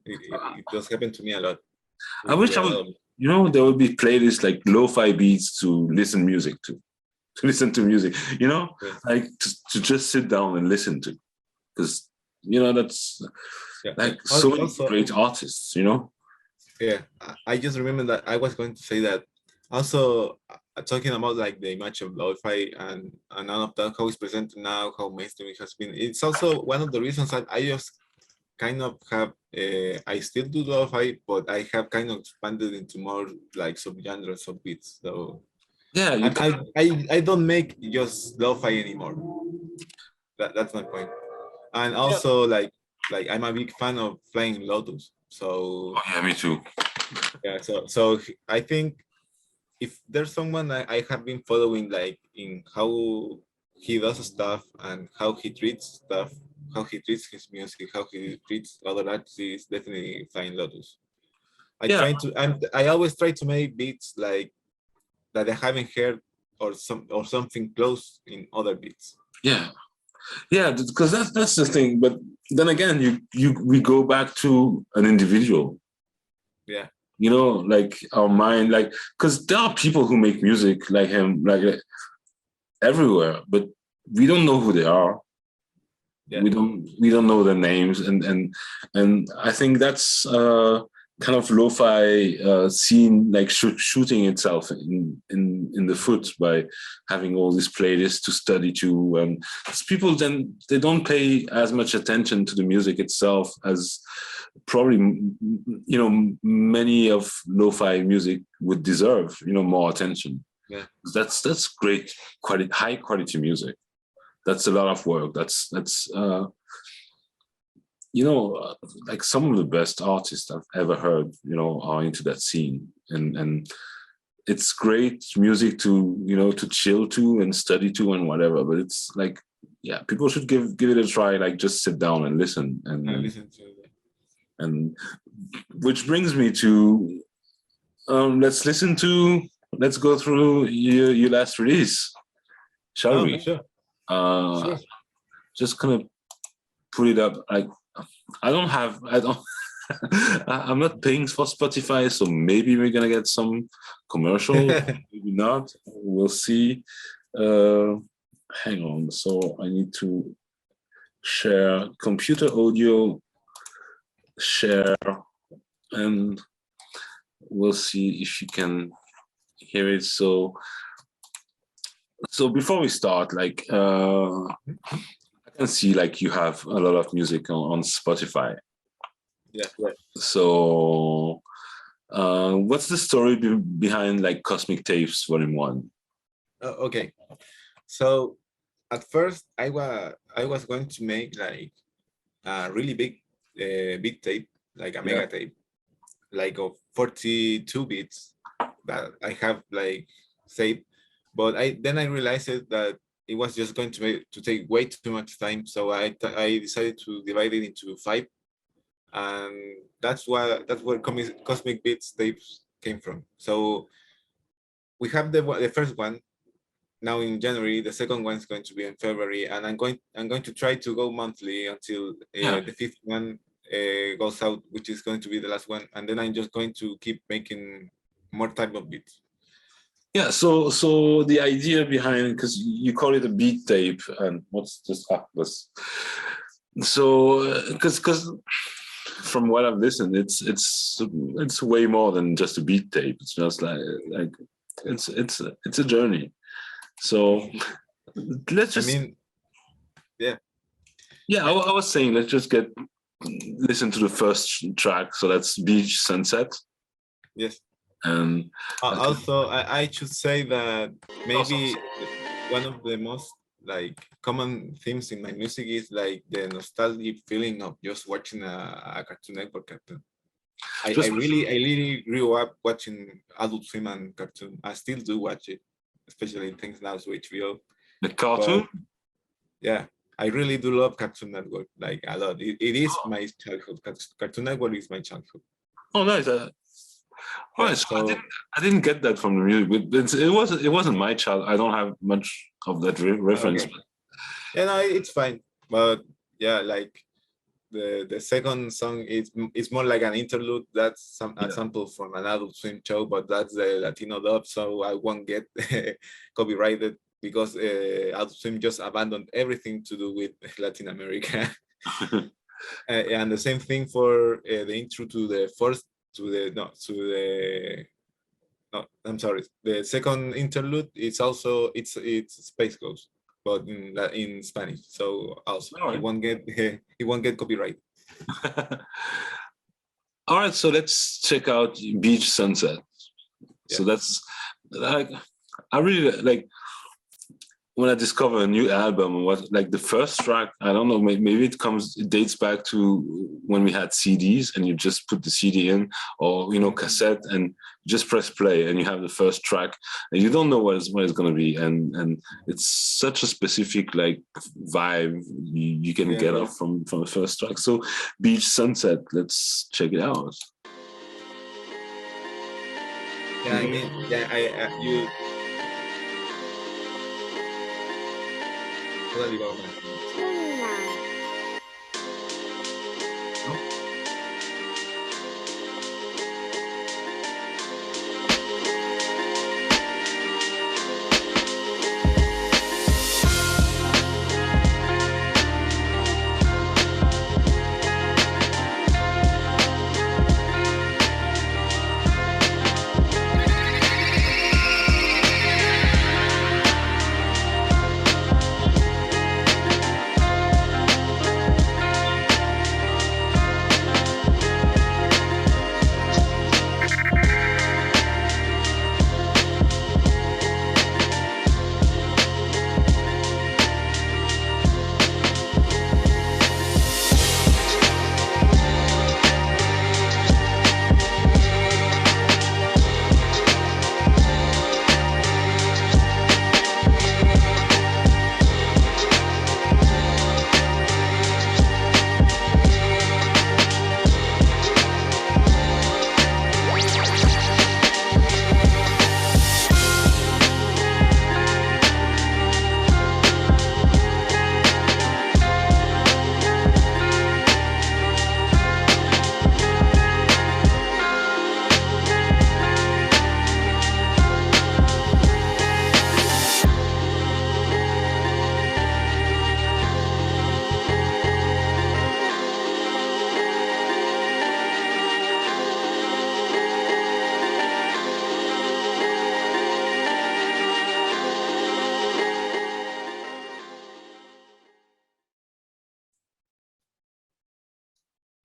it does happen to me a lot.
I wish I would, you know, there would be playlists like lo-fi beats to listen music to. to listen to music, you know,
Yeah.
like to just sit down and listen to, because you know that's
Yeah.
like so many
Also,
great artists, you know.
yeah, I just remember that I was going to say that also talking about like the image of lo-fi and all of that, how it's presented now, how mainstream it has been. It's also one of the reasons that I just kind of have I still do lo-fi, but I have kind of expanded into more like subgenres of beats. So
Yeah, you can.
I don't make just lo-fi anymore. That's my point. And
Yeah.
also like I'm a big fan of Flying Lotus. So
Oh, yeah, me too.
yeah, so I think if there's someone I have been following like in how he does stuff and how he treats stuff, how he treats his music, how he treats other artists, is definitely Flying Lotus.
Yeah,
I always try to make beats like that I haven't heard or something close in other beats.
yeah, yeah, because that's the thing. But then again, we go back to an individual,
Yeah.
you know, like our mind, like, because there are people who make music like him, like everywhere, but we don't know who they are.
Yeah.
We don't know their names, and I think that's kind of lo-fi scene like shooting itself in the foot by having all these playlists to study to, and people then they don't pay as much attention to the music itself as probably you know many of lo-fi music would deserve, you know, more attention.
Yeah.
That's great quality, high quality music. That's a lot of work. That's you know, like some of the best artists I've ever heard, you know, are into that scene, and it's great music to, you know, to chill to and study to and whatever. But it's like, yeah, people should give it a try. Like just sit down and listen,
I listen to it.
and which brings me to let's go through your last release, shall
Oh,
we?
sure.
Uh,
Sure.
just kind of put it up. Like I don't. I'm not paying for Spotify, so maybe we're gonna get some commercial. Maybe not. We'll see. Uh, Hang on. So I need to share computer audio, share, and we'll see if you can hear it. So before we start, like I can see like you have a lot of music on Spotify.
Yeah.
So what's the story behind like Cosmic Tapes Volume 1?
Okay. So at first I was going to make like a really big tape, like a mega tape, like of 42 bits that I have like saved. But then I realized that it was just going to take way too much time. So I decided to divide it into 5, and that's where Cosmic Bits tapes came from. So we have the first one now in January. The second one is going to be in February, and I'm going to try to go monthly until the 5th one goes out, which is going to be the last one, and then I'm just going to keep making more type of beats.
Yeah, so the idea behind, because you call it a beat tape, and what's this? So because from what I've listened, it's way more than just a beat tape. It's just like it's a journey. So let's just.
Yeah.
I was saying let's just listen to the first track. So that's Beach Sunset.
Yes.
And
also, I should say that maybe one of the most like common themes in my music is like the nostalgic feeling of just watching a Cartoon Network cartoon. I really grew up watching Adult Swim and cartoon. I still do watch it, especially things now to HBO.
The cartoon?
But, yeah, I really do love Cartoon Network, like a lot. It is my childhood. Cartoon Network is my childhood.
Oh, nice. Right, so I didn't get that from the music. But it wasn't my child. I don't have much of that reference.
Okay. Yeah, no, it's fine. But yeah, like the second song is more like an interlude. That's a sample from an Adult Swim show, but that's the Latino dub, so I won't get copyrighted. because Outswim just abandoned everything to do with Latin America. And the same thing for the intro to the first, I'm sorry, the second interlude. It's also it's Space Ghost, but in Spanish. So also
All
he
right.
won't get copyright.
All right, so let's check out Beach Sunset. So that's like, I really like when I discover a new album, what like the first track, I don't know, maybe it dates back to when we had CDs and you just put the CD in, or cassette, and just press play and you have the first track and you don't know what it's going to be, and it's such a specific like vibe you can get off from the first track. So Beach Sunset, let's check it out.
Yeah, I mean, you totally go, man.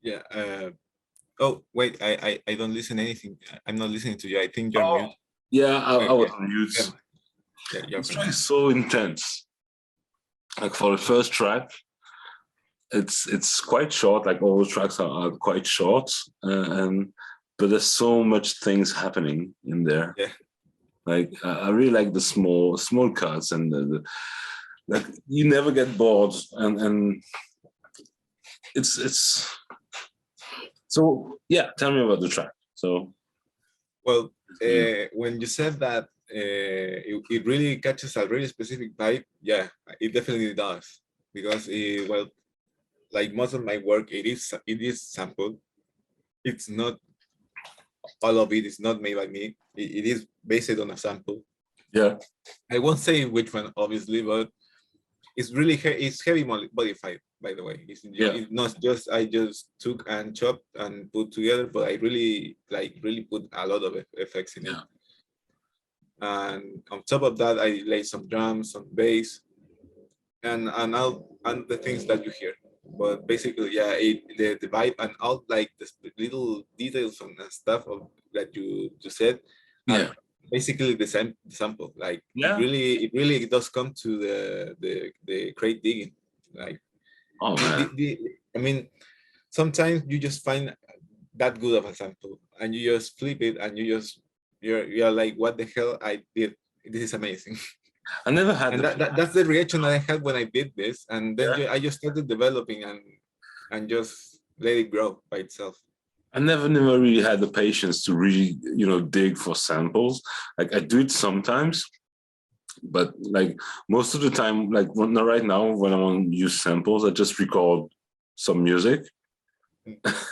Yeah. Oh wait, I don't listen anything. I'm not listening to you. I think you're mute.
Yeah, I was on mute.
Yeah,
This track is so intense. Like for the first track, it's quite short. Like all the tracks are quite short, but there's so much things happening in there.
Yeah.
Like I really like the small cuts, and the like you never get bored, and it's so yeah. Tell me about the track. So
well, when you said that it really catches a really specific vibe, yeah, it definitely does, because well, like most of my work, it is sampled. It's not all of it is not made by me. It is based on a sample.
Yeah,
I won't say which one, obviously, but it's really it's heavy modified, by the way. It's not just I just took and chopped and put together, but I really put a lot of effects in it. And on top of that, I laid some drums, some bass, and the things that you hear. But basically, yeah, the vibe and all like the little details and stuff that you said. Basically the same sample. Like it really does come to the crate digging. Like I mean, sometimes you just find that good of a sample and you just flip it and you're like, what the hell I did? This is amazing.
I never had,
and that's the reaction that I had when I did this, and then I just started developing and just let it grow by itself.
I never really had the patience to really, dig for samples. Like I do it sometimes, but like most of the time, like right now when I want to use samples, I just record some music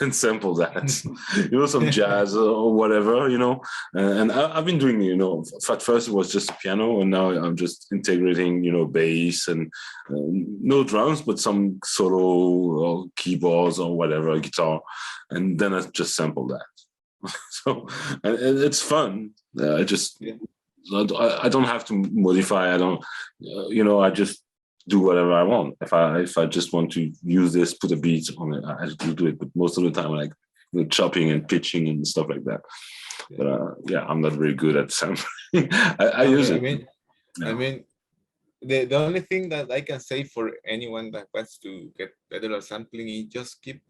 and sample that, some jazz or whatever, and I've been doing, at first it was just piano, and now I'm just integrating, bass and no drums, but some solo or keyboards or whatever, guitar, and then I just sample that. So and it's fun. I just, I don't have to modify. I don't, I just do whatever I want. If I just want to use this, put a beat on it, I do it. But most of the time, I like chopping and pitching and stuff like that. But I'm not very good at sampling. I use it.
I mean, the only thing that I can say for anyone that wants to get better at sampling is just keep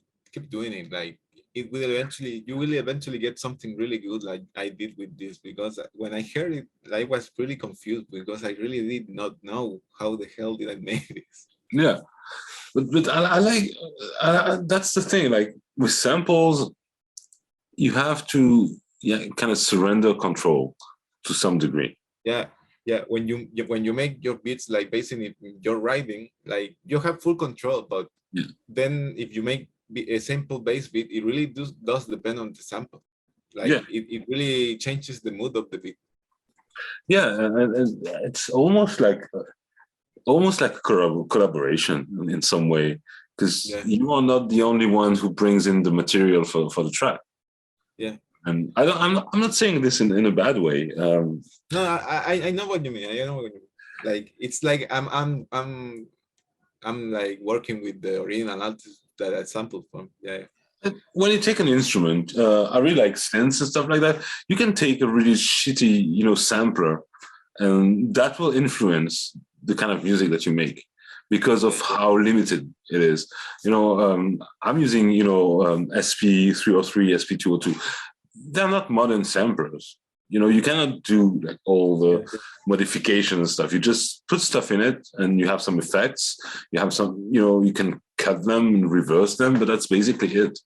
doing it. Like you will eventually get something really good, like I did with this, because when I heard it, I was really confused because I really did not know how the hell did I make this.
Yeah, but I like that's the thing. Like with samples, you have to kind of surrender control to some degree.
Yeah. When you make your beats, like basically your writing, like you have full control. But then if you make a simple bass beat, it really does depend on the sample. Like it really changes the mood of the beat.
Yeah, and it's almost like a collaboration in some way, because you are not the only one who brings in the material for the track.
Yeah.
And I'm not saying this in a bad way.
No, I know what you mean. I know what you mean. Like it's like I'm like working with the original artist that I sampled from. Yeah.
When you take an instrument, I really like synths and stuff like that. You can take a really shitty, sampler, and that will influence the kind of music that you make because of how limited it is. I'm using, SP303, SP202. They're not modern samplers. You cannot do like all the modifications and stuff. You just put stuff in it and you have some effects. You have some, you can cut them and reverse them, but that's basically it.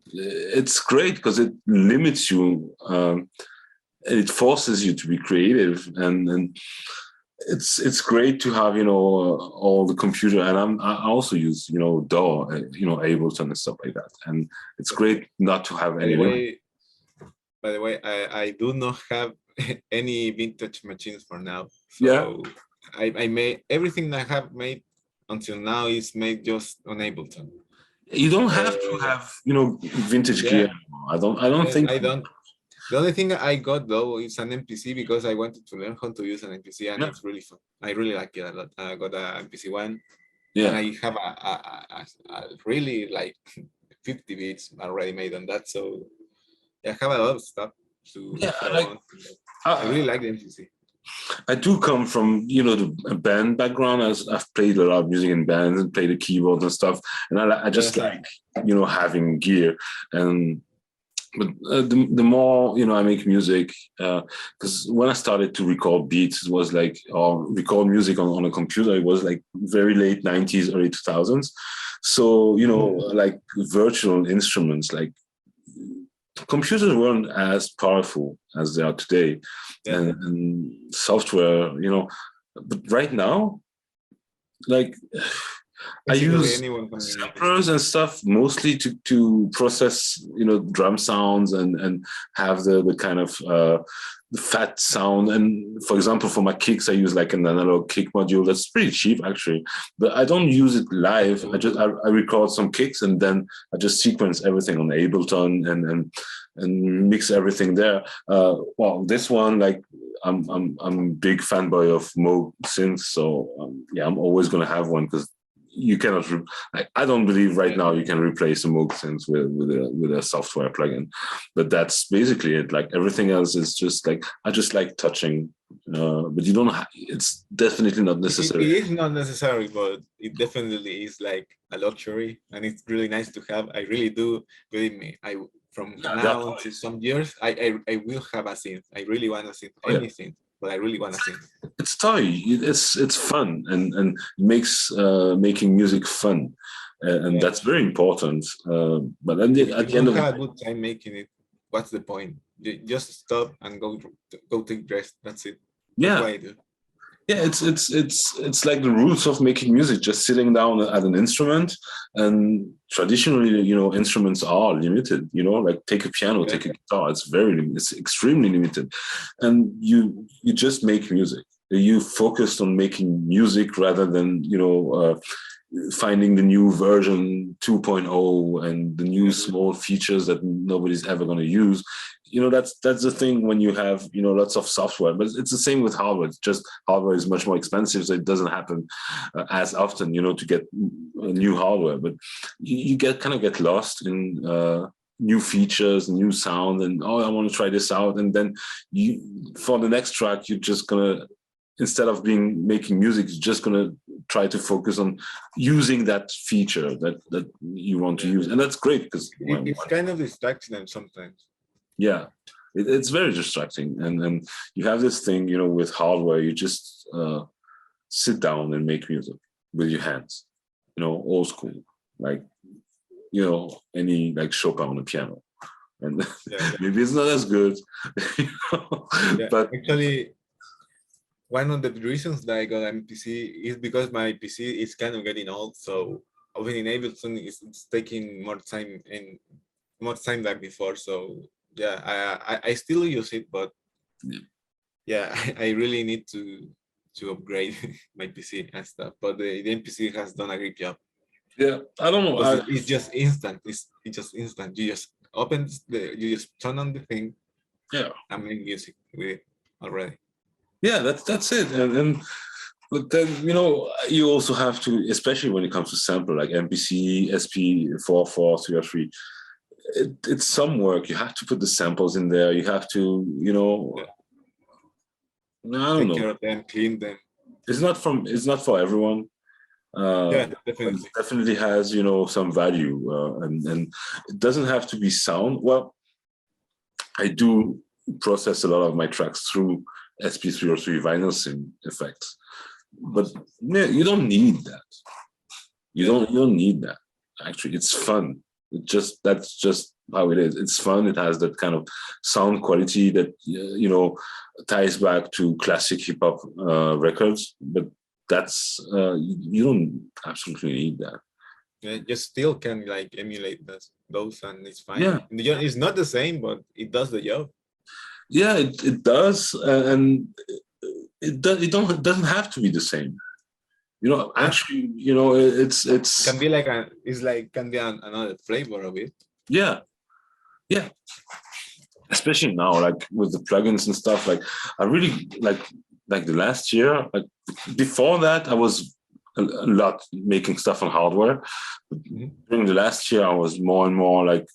It's great because it limits you. It forces you to be creative, and it's great to have all the computer, and I also use DAW, Ableton and stuff like that, and it's great not to have any.
By the way, I do not have any vintage machines for now. So I made everything I have made until now is made just on Ableton.
You don't have to have vintage gear. I don't think
I don't. The only thing I got though is an MPC because I wanted to learn how to use an MPC, and it's really fun. I really like it a lot. I got a MPC one, and I have a really like 50 beats already made on that. So I have a lot of stuff to I really like the MPC.
I do come from the band background, as I've played a lot of music in bands and played the keyboards and stuff, and I just like having gear. And but the more I make music, because when I started to record beats, it was like record music on a computer. It was like very late 90s, early 2000s. So like virtual instruments, like computers weren't as powerful as they are today, and software, but right now, like I use samplers and stuff mostly to process, drum sounds and have the kind of the fat sound. And for example, for my kicks, I use like an analog kick module that's pretty cheap actually, but I don't use it live. I record some kicks and then I just sequence everything on Ableton and mix everything there. Well, this one, like I'm a big fanboy of Moog synths, so I'm always gonna have one because you cannot. I don't believe right now you can replace a Moog synth with a software plugin, but that's basically it. Like everything else is just like I just like touching, but you don't. It's definitely not necessary.
It is not necessary, but it definitely is like a luxury, and it's really nice to have. I really do. Believe me, from now to some years, I will have a synth. I really want a synth, anything. But I really want to sing.
It's toy. It's fun and makes making music fun, and that's very important. But then at the end of
have a good time making it. What's the point? You just stop and go take rest. That's it. That's what I do.
Yeah, it's like the roots of making music, just sitting down at an instrument. And traditionally, instruments are limited, like take a piano,
Yeah.
take a guitar, it's very limited, it's extremely limited. And you just make music. You focused on making music rather than, finding the new version 2.0 and the new
Yeah.
small features that nobody's ever going to use. That's the thing when you have lots of software, but it's the same with hardware. It's just hardware is much more expensive, so it doesn't happen as often to get new hardware. But you get lost in new features, new sound, and I want to try this out. And then for the next track, you're just gonna, instead of making music, you're just gonna try to focus on using that feature that you want to use. And that's great because
it's kind of distracting sometimes.
yeah, it's very distracting. And you have this thing, with hardware, you just sit down and make music with your hands, old school, like, any like Chopin on the piano. And maybe it's not as good, but
actually, one of the reasons that I got an PC is because my PC is kind of getting old. So in Ableton it's taking more time than before. So yeah, I still use it, but yeah, I really need to upgrade my PC and stuff. But the MPC has done a great job.
Yeah, I don't know.
It's just instant. It's just instant. You just you just turn on the thing.
Yeah,
and make music with it already.
Yeah, that's it. And but then you also have to, especially when it comes to sample like MPC, SP44, 303. It's some work. You have to put the samples in there. You have to, I don't
Take
know.
care of them, clean them.
It's not for everyone.
Yeah, definitely.
It definitely has some value, and it doesn't have to be sound. Well, I do process a lot of my tracks through SP303 vinyl sim effects, but yeah, you don't need that. You don't need that. Actually, it's fun. That's just how it is. It's fun. It has that kind of sound quality that ties back to classic hip hop records. But that's you don't absolutely need that.
Yeah, you still can like emulate those, and it's fine.
Yeah,
It's not the same, but it does the job.
Yeah, it does, and it doesn't have to be the same. Actually, it's
can be like can be another flavor of it.
Yeah, yeah. Especially now, like with the plugins and stuff. Like I really like the last year. Like before that, I was a lot making stuff on hardware. But during the last year, I was more and more like,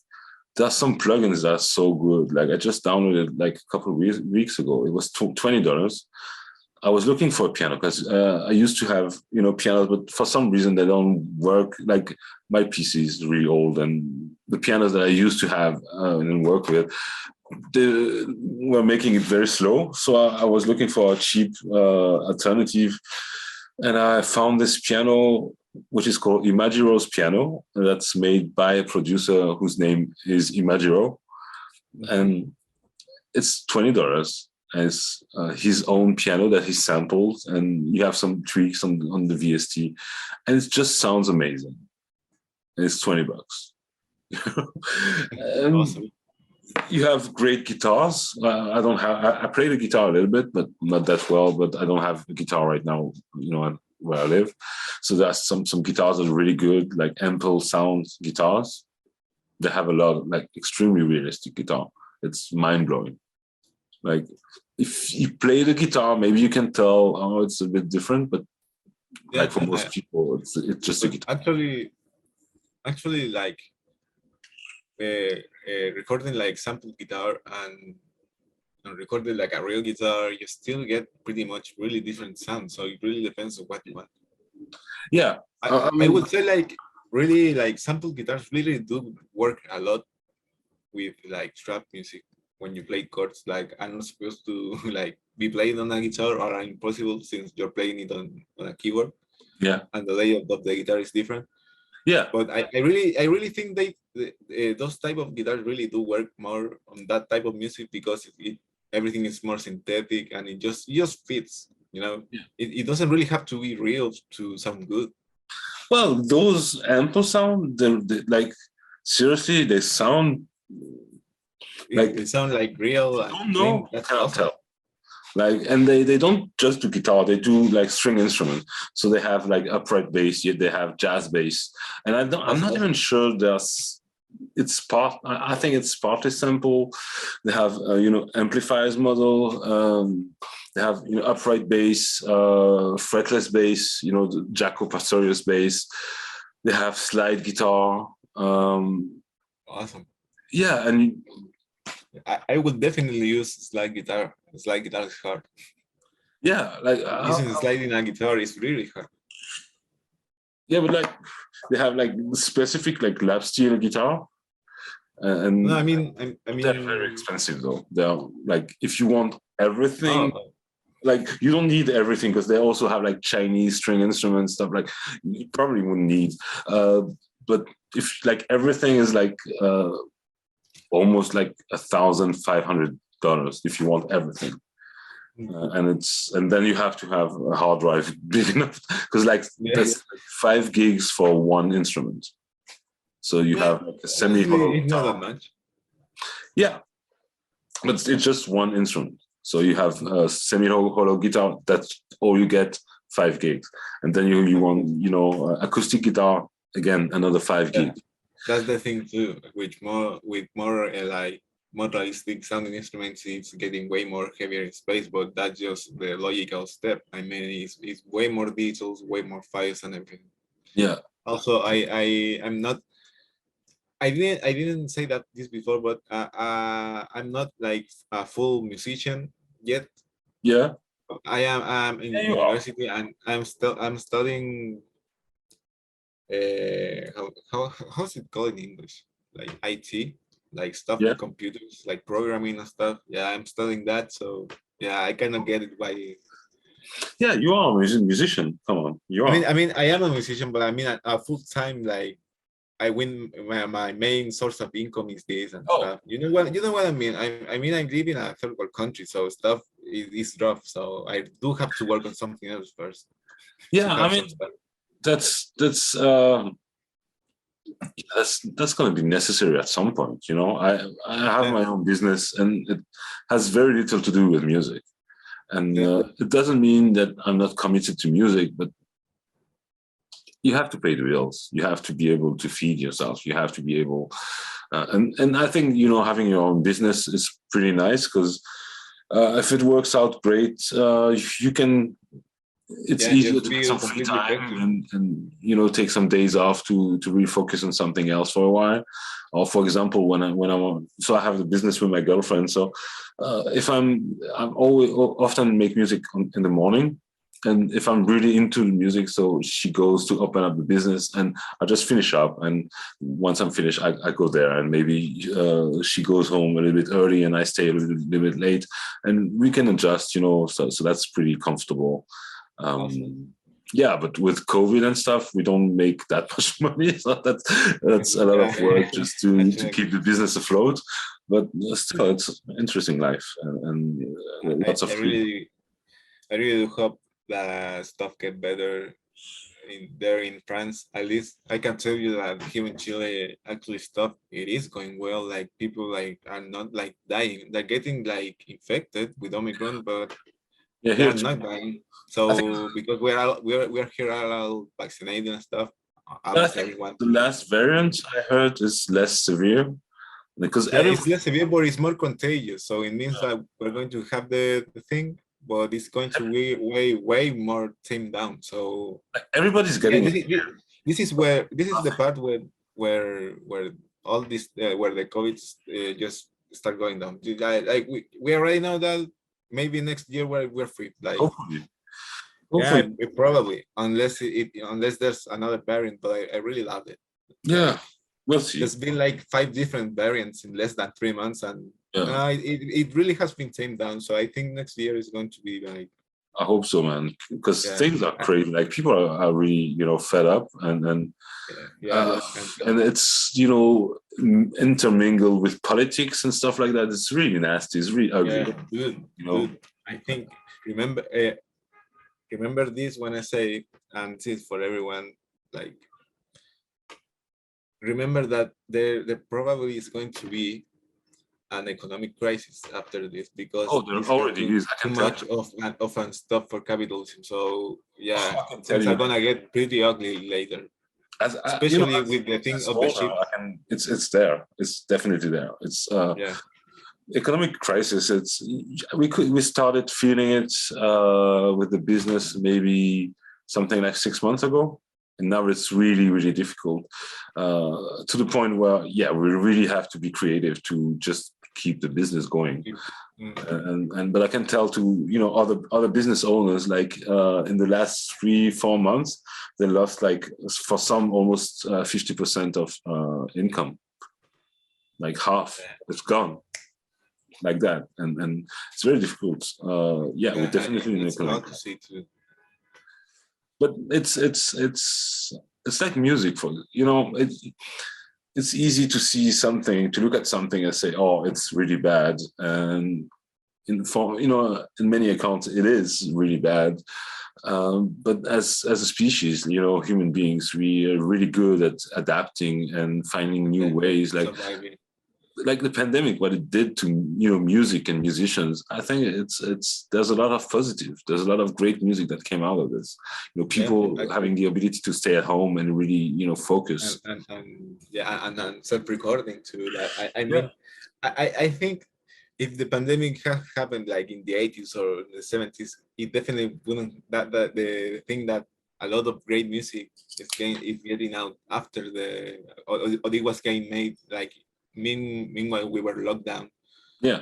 there's some plugins that are so good. Like I just downloaded like a couple of weeks ago. It was $20. I was looking for a piano because I used to have pianos, but for some reason they don't work. Like my PC is really old, and the pianos that I used to have and work with, they were making it very slow. So I was looking for a cheap alternative, and I found this piano which is called Imagiro's piano. That's made by a producer whose name is Imagiro, and it's $20. And it's his own piano that he samples, and you have some tweaks on the VST, and it just sounds amazing. And it's $20.
Awesome.
You have great guitars. I play the guitar a little bit, but not that well. But I don't have a guitar right now, where I live. So there's some guitars that are really good, like ample sound guitars. They have a lot of like extremely realistic guitar. It's mind blowing. Like if you play the guitar, maybe you can tell, it's a bit different, but like for most people, it's just a guitar.
Actually, like recording like sample guitar and recording like a real guitar, you still get pretty much really different sounds. So it really depends on what you want.
Yeah,
I would say like really like sample guitars really do work a lot with like trap music. When you play chords, like I'm not supposed to like be playing on a guitar, or impossible since you're playing it on a keyboard.
Yeah,
and the layout of the guitar is different.
Yeah,
but I really think those type of guitars really do work more on that type of music because everything is more synthetic and it just fits. You know, it doesn't really have to be real to sound good.
Well, those ample sound, like seriously, they sound like
They sound like real and
don't
clean.
know,
That's
cannot
awesome.
tell. Like, and they don't just do guitar; they do like string instruments. So they have like upright bass, yet they have jazz bass, and I'm
That's
not
awesome.
even sure there's. It's part. I think it's partly simple. They have amplifiers model. They have upright bass, fretless bass. The Jaco Pastorius bass. They have slide guitar.
Awesome.
Yeah, and
I would definitely use slide guitar. Slide guitar is hard.
yeah, like
Using the slide in a guitar is really hard.
yeah, but like they have like specific like lap steel guitar, and
No, I mean,
they're very expensive though. They're like if you want everything,
oh,
like you don't need everything because they also have like Chinese string instruments stuff like you probably wouldn't need. But if like everything is like almost like $1,500 if you want everything. And then you have to have a hard drive big enough because like that's 5 gigs for one instrument. So you have like a semi-hollow
it's not that
guitar.
much.
Yeah, but it's just one instrument. So you have a semi-hollow guitar. That's all you get, 5 gigs, and then you want acoustic guitar again, another 5 gigs.
That's the thing too. With more like more realistic sounding instruments, it's getting way more heavier in space. But that's just the logical step. I mean, it's way more details, way more files, and everything.
Yeah.
Also, I'm not. I didn't say that this before, but I'm not like a full musician yet.
Yeah.
I am in university and I'm studying how's it called in English? Like IT, like stuff with computers, like programming and stuff. Yeah, I'm studying that, so yeah, I cannot get it by.
Yeah, you are a musician. Come on, you are.
I mean, I am a musician, but I mean a full time like. I win my main source of income is this and stuff. You know what I mean? I mean I live in a third world country, so stuff is rough. So I do have to work on something else first.
Yeah, I mean that's going to be necessary at some point. I have my own business, and it has very little to do with music. And it doesn't mean that I'm not committed to music, but you have to pay the bills. You have to be able to feed yourself. You have to be able, and I think having your own business is pretty nice because if it works out great, you can. It's easier to get some free time and take some days off to refocus on something else for a while. Or for example, when I'm I have the business with my girlfriend. So if I'm always often make music in the morning. And if I'm really into the music, so she goes to open up the business and I just finish up. And once I'm finished, I go there and maybe she goes home a little bit early and I stay a little bit late and we can adjust, so that's pretty comfortable.
Awesome.
Yeah, but with COVID and stuff, we don't make that much money. So that's a lot of work just to keep the business afloat. But still, it's an interesting life and lots of freedom.
I really do hope that stuff get better there in France. At least I can tell you that here in Chile, actually stuff it is going well. Like people like are not like dying. They're getting like infected with Omicron, but they're not dying. So because we're here all vaccinated and stuff.
I think the last variant I heard is less severe because
it's less severe, but it's more contagious. So it means that we're going to have the thing, but it's going to be way more tamed down. So
everybody's getting
this is the part where all this where the COVID just start going down. Like we already know that maybe next year we're free. Like
hopefully.
Yeah, probably unless there's another variant, but I really love it.
Yeah, we'll see.
There's been like 5 different variants in less than 3 months, and it really has been tamed down. So I think next year is going to be like.
I hope so, man, because things are crazy. Like people are really, fed up, and it's intermingled with politics and stuff like that. It's really nasty. It's really ugly.
Dude, I think remember remember this when I say, and this is for everyone, like, remember that there probably is going to be an economic crisis after this, because
Oh, there
this has
already
been
is. I
too
can tell
much
you.
of an stop for capitalism. So yeah,
I can tell
things
you.
are gonna get pretty ugly later,
As you know,
especially with the thing
as
of the
owner,
chip.
I can. It's there. It's definitely there. It's
Yeah,
economic crisis. It's we started feeling it with the business maybe something like 6 months ago, and now it's really difficult to the point where yeah, we really have to be creative to just keep the business going.
mm,
And but I can tell to other business owners like in the last 3-4 months they lost like for some almost 50% of income, like half. It's gone like that, and it's very difficult. Yeah, we're
yeah,
definitely in an
it's
economic
hard to
crisis.
see too.
But it's like music for it's easy to see something, to look at something and say, oh, it's really bad, and in many accounts it is really bad. But as a species, human beings, we are really good at adapting and finding new
Yeah,
ways.
surviving.
Like the pandemic, what it did to music and musicians, I think it's there's a lot of positive. There's a lot of great music that came out of this.
Yeah,
People having
actually,
the ability to stay at home and really focus.
and yeah, and self-recording too. That I
Yeah,
mean, I think if the pandemic happened like in the 80s or the 70s, it definitely wouldn't. That the thing that a lot of great music is getting out after or it was getting made like meanwhile we were locked down.
yeah.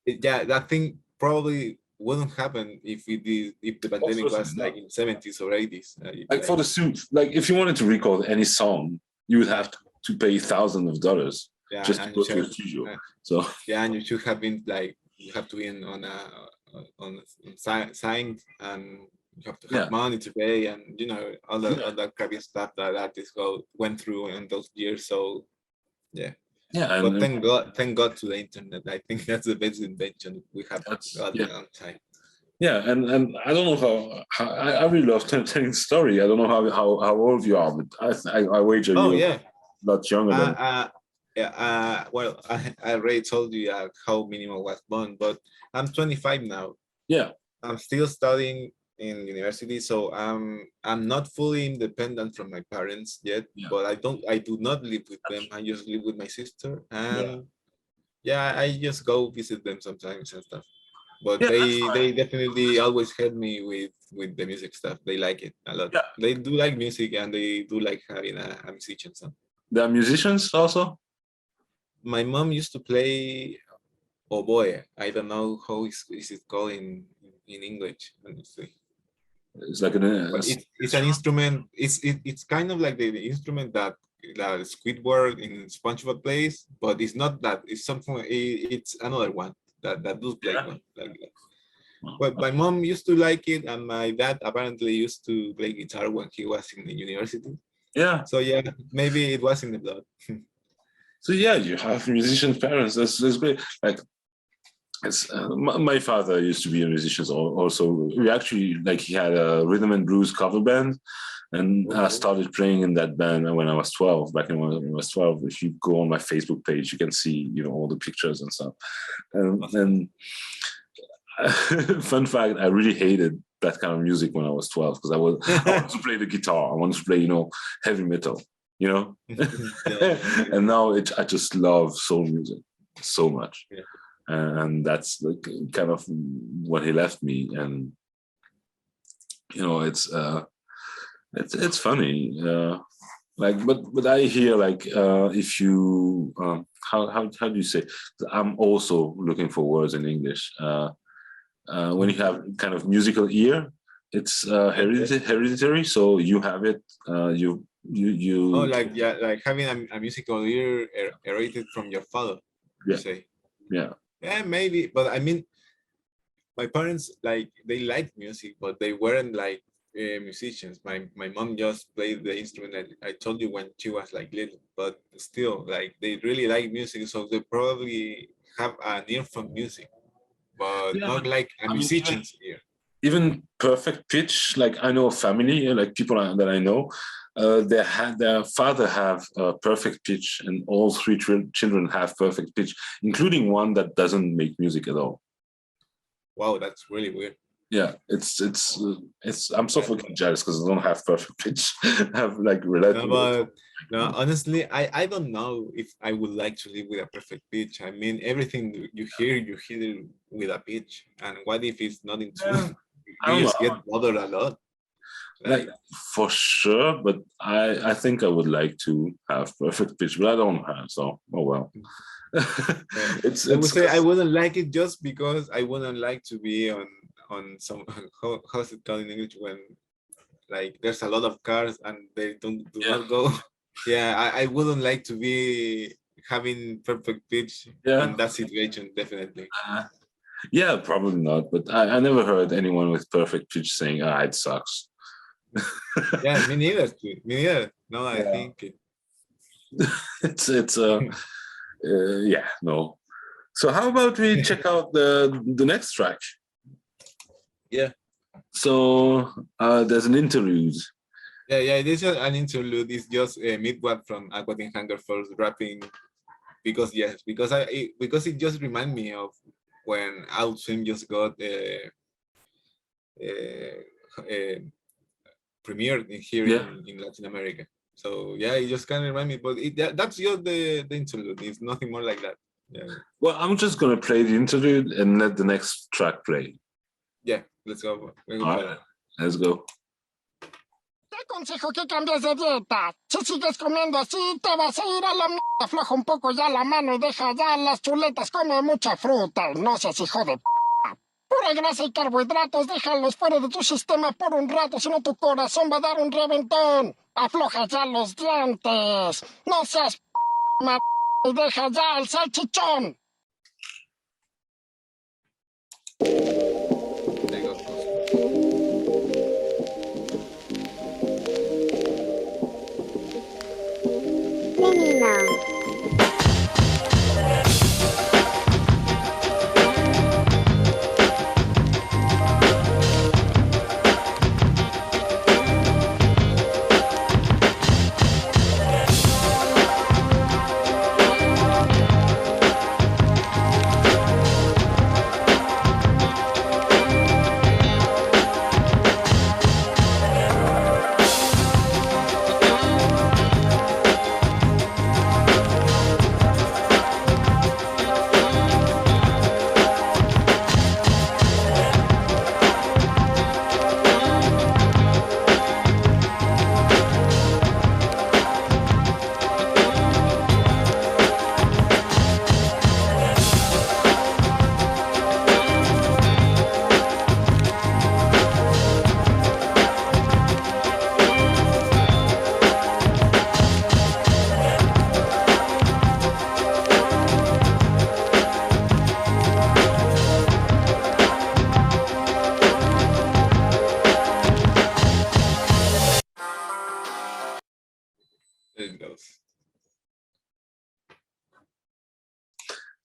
Yeah, that thing probably wouldn't happen if the
Oh,
pandemic
certainly
was like
not.
in 70s or 80s.
Like for the suit, like if you wanted to record any song, you would
yeah,
have to pay thousands of dollars
yeah,
just to
and you
go to a
should,
studio.
uh,
So
yeah, and you should have been like you have to be signed, and you have to have
yeah,
money to pay, and
yeah,
all that crappy stuff that artists went through in those years. So yeah,
yeah,
but
and
thank God to the internet. I think that's the best invention we have
that's yeah.
gotten on time.
Yeah, and I don't know how I really love telling the story. I don't know how old you are, but I wager
Oh
you're
yeah.
a lot younger
Uh,
than.
uh, yeah, well, I already told you how Minimo was born, but I'm 25 now.
Yeah,
I'm still studying in university, so I'm not fully independent from my parents yet.
yeah,
But I do not live with them. I just live with my sister,
yeah,
and yeah, I just go visit them sometimes and stuff. But
yeah. That's
they
fine.
definitely always help me with the music stuff. They like it a lot.
Yeah,
They do like music, and they do like having a musician son.
there are musicians also.
My mom used to play oboe. I don't know how is it called in English, honestly.
It's like
But it's an instrument. It's kind of like the instrument that Squidward in SpongeBob plays, but it's not that. It's something. It's another one that does play
yeah.
one. But my mom used to like it, and my dad apparently used to play guitar when he was in the university.
Yeah.
So yeah, maybe it was in the blood.
So yeah, you have musician parents. That's great. Like it's my father used to be a musician also. We actually like he had a rhythm and blues cover band, and I
Oh,
started playing in that band when I was 12. Back when I was 12, if you go on my Facebook page, you can see all the pictures and stuff. And fun fact, I really hated that kind of music when I was 12 because I wanted to play the guitar. I wanted to play heavy metal.
yeah,
And now I just love soul music so much,
yeah.
and that's like kind of what he left me. And it's funny, but I hear like if you how do you say, I'm also looking for words in English, when you have kind of musical ear, it's
Okay.
hereditary, so you have it,
Oh,
you
like yeah, like having a musical ear inherited from your father, you
yeah,
say?
yeah,
Yeah, maybe. But I mean, my parents like they liked music, but they weren't like musicians. My mom just played the instrument that I told you when she was like little, but still, like they really like music, so they probably have an ear for music, but
yeah.
not
But
like a
I mean, even
musician's ear.
even perfect pitch. Like I know a family, like people that I know, their father have perfect pitch, and all three children have perfect pitch, including one that doesn't make music at all.
Wow, that's really weird.
Yeah, it's I'm so fucking jealous because I don't have perfect pitch. I have like relative.
No, but no, honestly, I don't know if I would like to live with a perfect pitch. I mean, everything you hear with a pitch. And what if it's nothing to
Yeah, I
you
don't
just
know.
get bothered a lot?
Like for sure, but I think I would like to have perfect pitch, but I don't have. So oh well.
I would say I wouldn't like it just because I wouldn't like to be on some how's it called in English when like there's a lot of cars and they do not go. Yeah, I wouldn't like to be having perfect pitch in that situation, definitely.
Yeah, probably not. But I never heard anyone with perfect pitch saying, "Ah, it sucks."
Yeah, me neither. Me neither. No, I think
it's yeah, no. So how about we check out the next track?
Yeah.
So there's an interlude.
Yeah. This is an interlude. It's just Midwap from Aqua Teen Hunger Force rapping because it just reminds me of when Out Swim just got premiered here in Latin America. So yeah, it just kind of remind me, but that's just the interlude. It's nothing more like that. Yeah.
Well, I'm just gonna play the interlude and let the next track play.
Yeah, let's go.
Right, let's go.
Te aconsejo que cambies de dieta. Si sigues comiendo así, te vas a ir a la mierda. Afloja un poco ya la mano y deja ya las chuletas. Come mucha fruta. No seas hijo de p. Pura grasa y carbohidratos, déjalos fuera de tu sistema por un rato, si no tu corazón va a dar un reventón. Afloja ya los dientes. No seas p y deja ya el salchichón.
Minimo.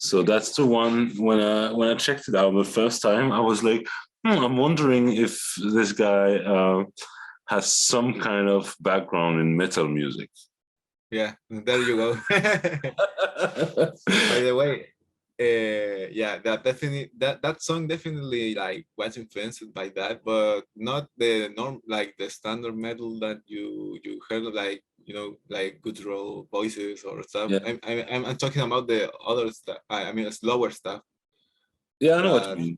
So that's the one. When I checked it out the first time, I was like, I'm wondering if this guy has some kind of background in metal music.
Yeah, there you go. By the way, yeah, that song definitely like was influenced by that, but not the norm like the standard metal that you heard, like like guttural voices or stuff.
Yeah.
I'm talking about the other stuff. I mean slower stuff.
Yeah, I know what you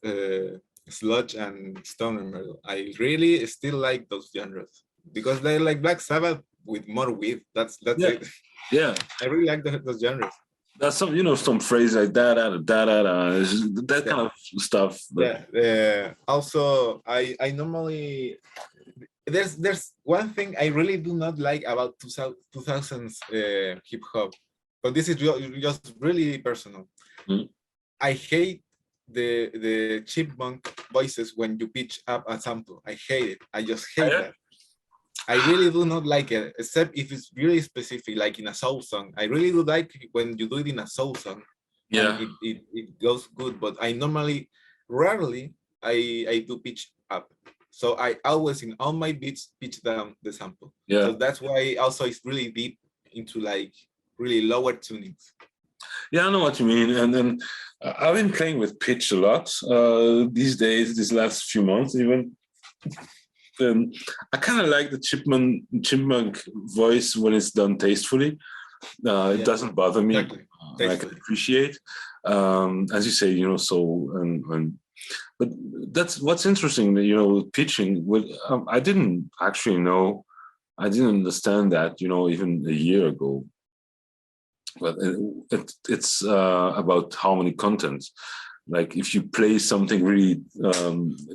mean. Sludge and stoner metal. I really still like those genres because they're like Black Sabbath with more width. That's it.
Yeah,
I really like those genres.
That's some some phrase like that kind of stuff.
But... Yeah. Also, I normally there's one thing I really do not like about 2000s hip hop, but this is just really personal.
Mm.
I hate the chipmunk voices when you pitch up a sample. I hate it. I just hate that. I really do not like it, except if it's really specific, like in a soul song. I really do like when you do it in a soul song.
Yeah,
it goes good. But I normally, rarely, I do pitch up. So I always in all my beats pitch down the sample.
Yeah.
So that's why also it's really deep into like really lower tunings.
Yeah, I know what you mean. And then I've been playing with pitch a lot these days, these last few months even. I kind of like the chipmunk voice when it's done tastefully. It doesn't bother me.
Exactly.
I can appreciate, as you say, soul and but that's what's interesting. With pitching. I didn't actually know. I didn't understand that. Even a year ago. But it's about harmony content. Like if you play something really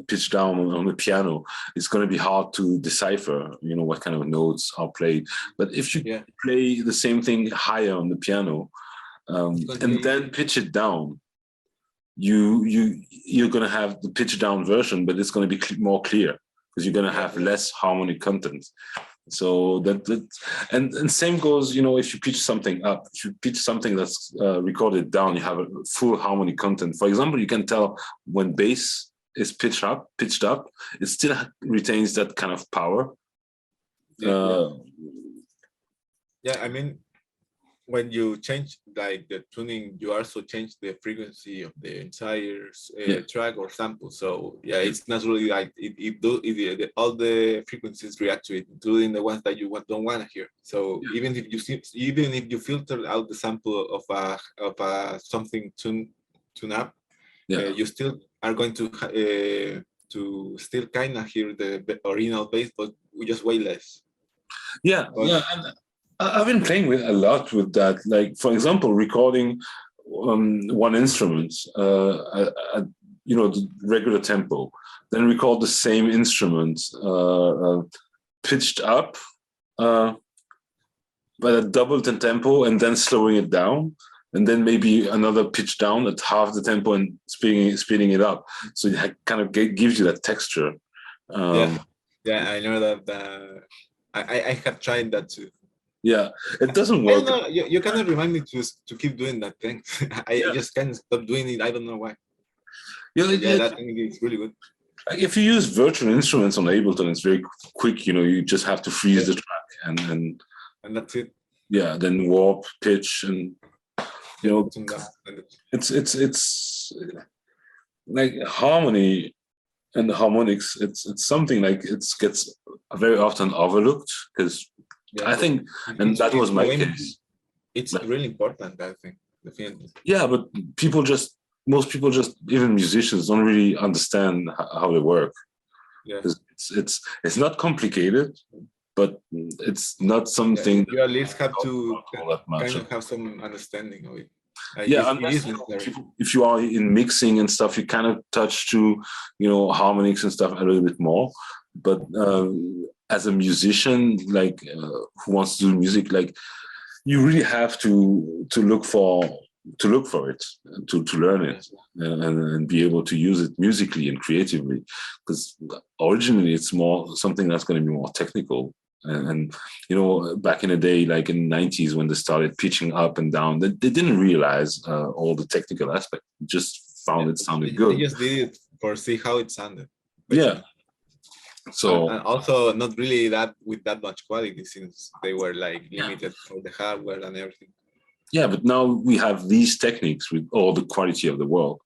pitched down on the piano, it's going to be hard to decipher, what kind of notes are played. But if you play the same thing higher on the piano and then pitch it down, you're going to have the pitch down version, but it's going to be more clear because you're going to have less harmonic content. So and same goes, if you pitch something up, if you pitch something that's recorded down, you have a full harmony content. For example, you can tell when bass is pitched up, it still retains that kind of power.
I mean, when you change like the tuning, you also change the frequency of the entire track or sample. So it's not really like all the frequencies react to it, including the ones that you don't want to hear. So even if you filter out the sample of a something tune up, you still are going to still kind of hear the original bass, but just way less.
And I've been playing a lot with that. Like, for example, recording one instrument, the regular tempo, then record the same instrument pitched up, but at double the tempo, and then slowing it down, and then maybe another pitch down at half the tempo and speeding it up. So it kind of gives you that texture.
I know that. I have tried that too.
Yeah, it doesn't work.
You kind of remind me to keep doing that thing. I just can't stop doing it. I don't know why. That thing is really good.
If you use virtual instruments on Ableton, it's very quick. You just have to freeze the track and
that's it.
Yeah, then warp, pitch, and it's like harmony and the harmonics. It's something like it gets very often overlooked because. I think, and that was my case.
It's really important, I think, definitely.
Yeah, but most people just, even musicians, don't really understand how they work.
Yeah,
it's not complicated, but it's not something.
You at least have to kind of have some understanding of it.
If you are in mixing and stuff, you kind of touch to, harmonics and stuff a little bit more, but. As a musician, like who wants to do music, like you really have to look for it, to learn it, and be able to use it musically and creatively. Because originally, it's more something that's going to be more technical. And back in the day, like in the 90s, when they started pitching up and down, they didn't realize all the technical aspects. They just found it sounded good.
They just did it for see how it sounded.
Yeah. So
and also not really that with that much quality since they were like limited for the hardware and everything.
Yeah, but now we have these techniques with all the quality of the world,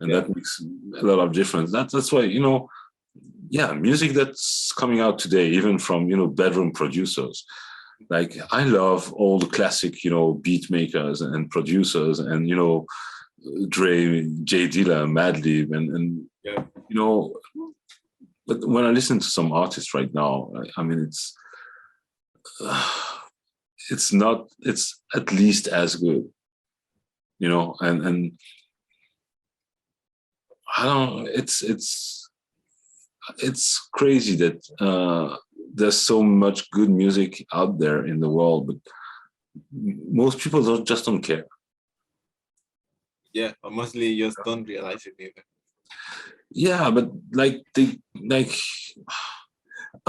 and that makes a lot of difference. That's why music that's coming out today, even from bedroom producers. Like I love all the classic beat makers and producers and Dre, J Dilla, Madlib, and But when I listen to some artists right now, I mean, it's at least as good, and I don't know, it's crazy that there's so much good music out there in the world, but most people just don't care.
Yeah, or mostly just don't realize it either.
Yeah, but I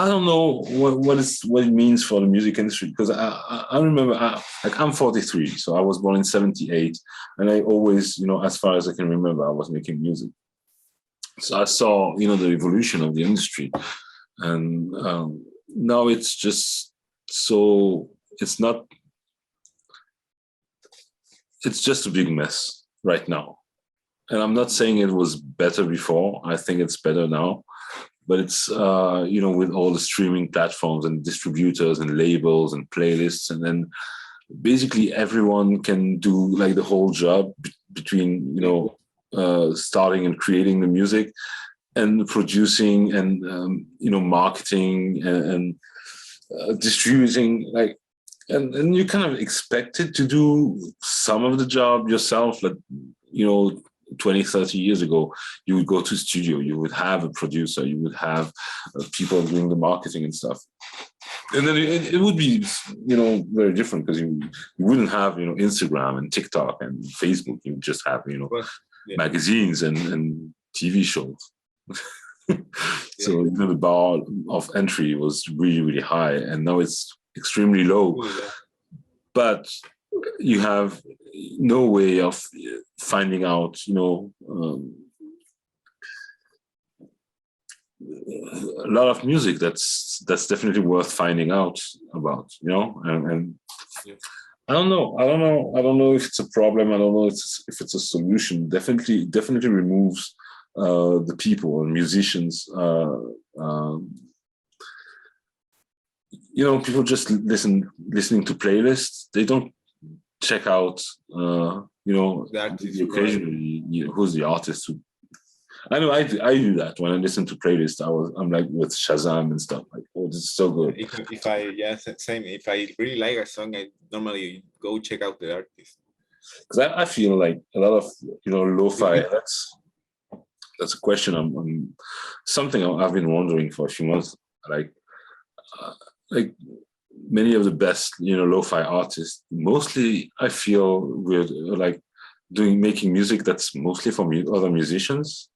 don't know what it means for the music industry, because I remember I'm 43, so I was born in 78, and I always, as far as I can remember, I was making music. So I saw, the evolution of the industry, and now it's just so it's not. It's just a big mess right now, and I'm not saying it was better before. I think it's better now, but it's with all the streaming platforms and distributors and labels and playlists, and then basically everyone can do like the whole job between starting and creating the music and producing and marketing and distributing, like, and you kind of expected to do some of the job yourself, like 20-30 years ago you would go to studio, you would have a producer, you would have people doing the marketing and stuff, and then it would be very different because you wouldn't have Instagram and TikTok and Facebook. You would just have
Well, yeah.
magazines and TV shows. So
Yeah.
the bar of entry was really, really high, and now it's extremely low.
Yeah.
But you have no way of finding out, a lot of music that's definitely worth finding out about, and
Yeah.
I don't know if it's a problem. I don't know if it's a solution. Definitely removes the people and musicians. People just listening to playlists. They don't check out,
The artist,
occasionally, who's the artist. I know I do that when I listen to playlists. I'm like with Shazam and stuff. Like, oh, this is so good.
If same. If I really like a song, I normally go check out the artist.
Because I feel like a lot of lo-fi. That's a question. I'm something I've been wondering for a few months. Like many of the best lo-fi artists, mostly I feel we're like making music that's mostly for other musicians,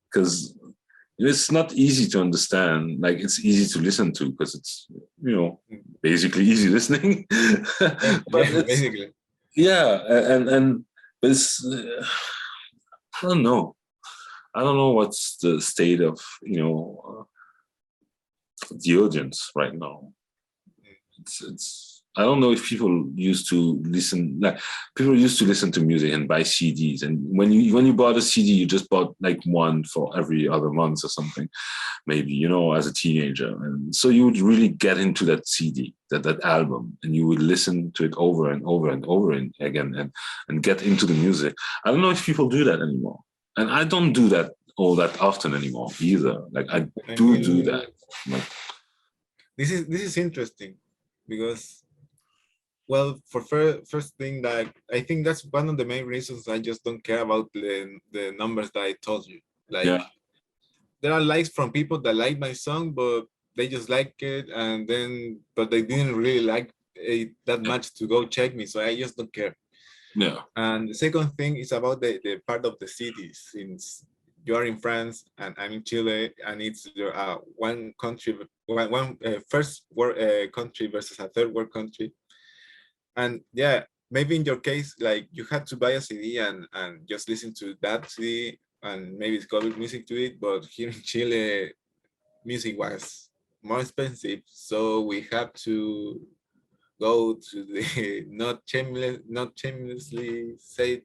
because it's not easy to understand. Like, it's easy to listen to because it's basically easy listening. But
Basically.
Yeah, and but it's I don't know. I don't know what's the state of the audience right now. It's I don't know if people used to listen to music and buy CDs, and when you bought a CD, you just bought like one for every other month or something, maybe, as a teenager, and so you would really get into that CD, that album, and you would listen to it over and over and over again and get into the music. I don't know if people do that anymore, and I don't do that all that often anymore either. Like, I do that. Like,
this is interesting because, well, for first thing, that I think that's one of the main reasons I just don't care about the numbers that I told you. Like,
yeah,
there are likes from people that like my song, but they just like it, but they didn't really like it that much to go check me, so I just don't care.
yeah.
And the second thing is about the part of the cities. Since you are in France and I'm in Chile, and it's one country, first world country versus a third world country. And yeah, maybe in your case, like, you had to buy a CD and just listen to that CD and maybe discover music to it. But here in Chile, music was more expensive, so we had to go to the not shamelessly say,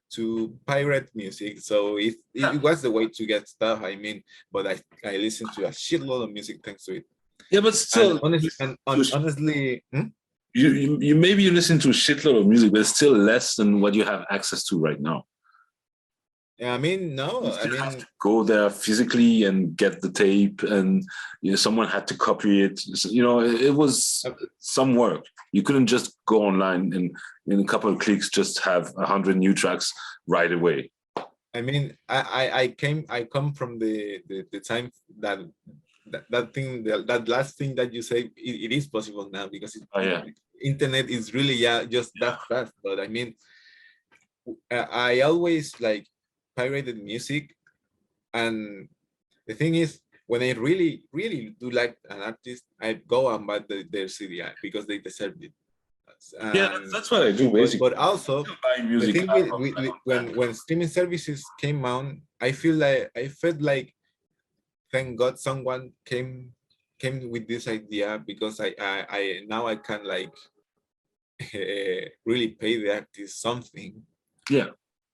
to pirate music. So it was the way to get stuff. I mean, but I listened to a shitload of music thanks to it.
Yeah, but still,
honestly,
you maybe you listen to a shitload of music, but it's still less than what you have access to right now.
I mean, no,
You still have to go there physically and get the tape, and someone had to copy it. So, it was some work. You couldn't just go online and in a couple of clicks just have 100 new tracks right away.
I mean, I come from the time that thing, that last thing that you say, it is possible now, because internet is really just that fast. But I mean, I always like pirated music, and the thing is, when I really do like an artist, I go and buy their CD because they deserved it.
Yeah, that's what I do basically.
But also
Buy music.
the thing when streaming services came on, I felt like thank God someone came with this idea, because I now I can like really pay the artist something.
Yeah.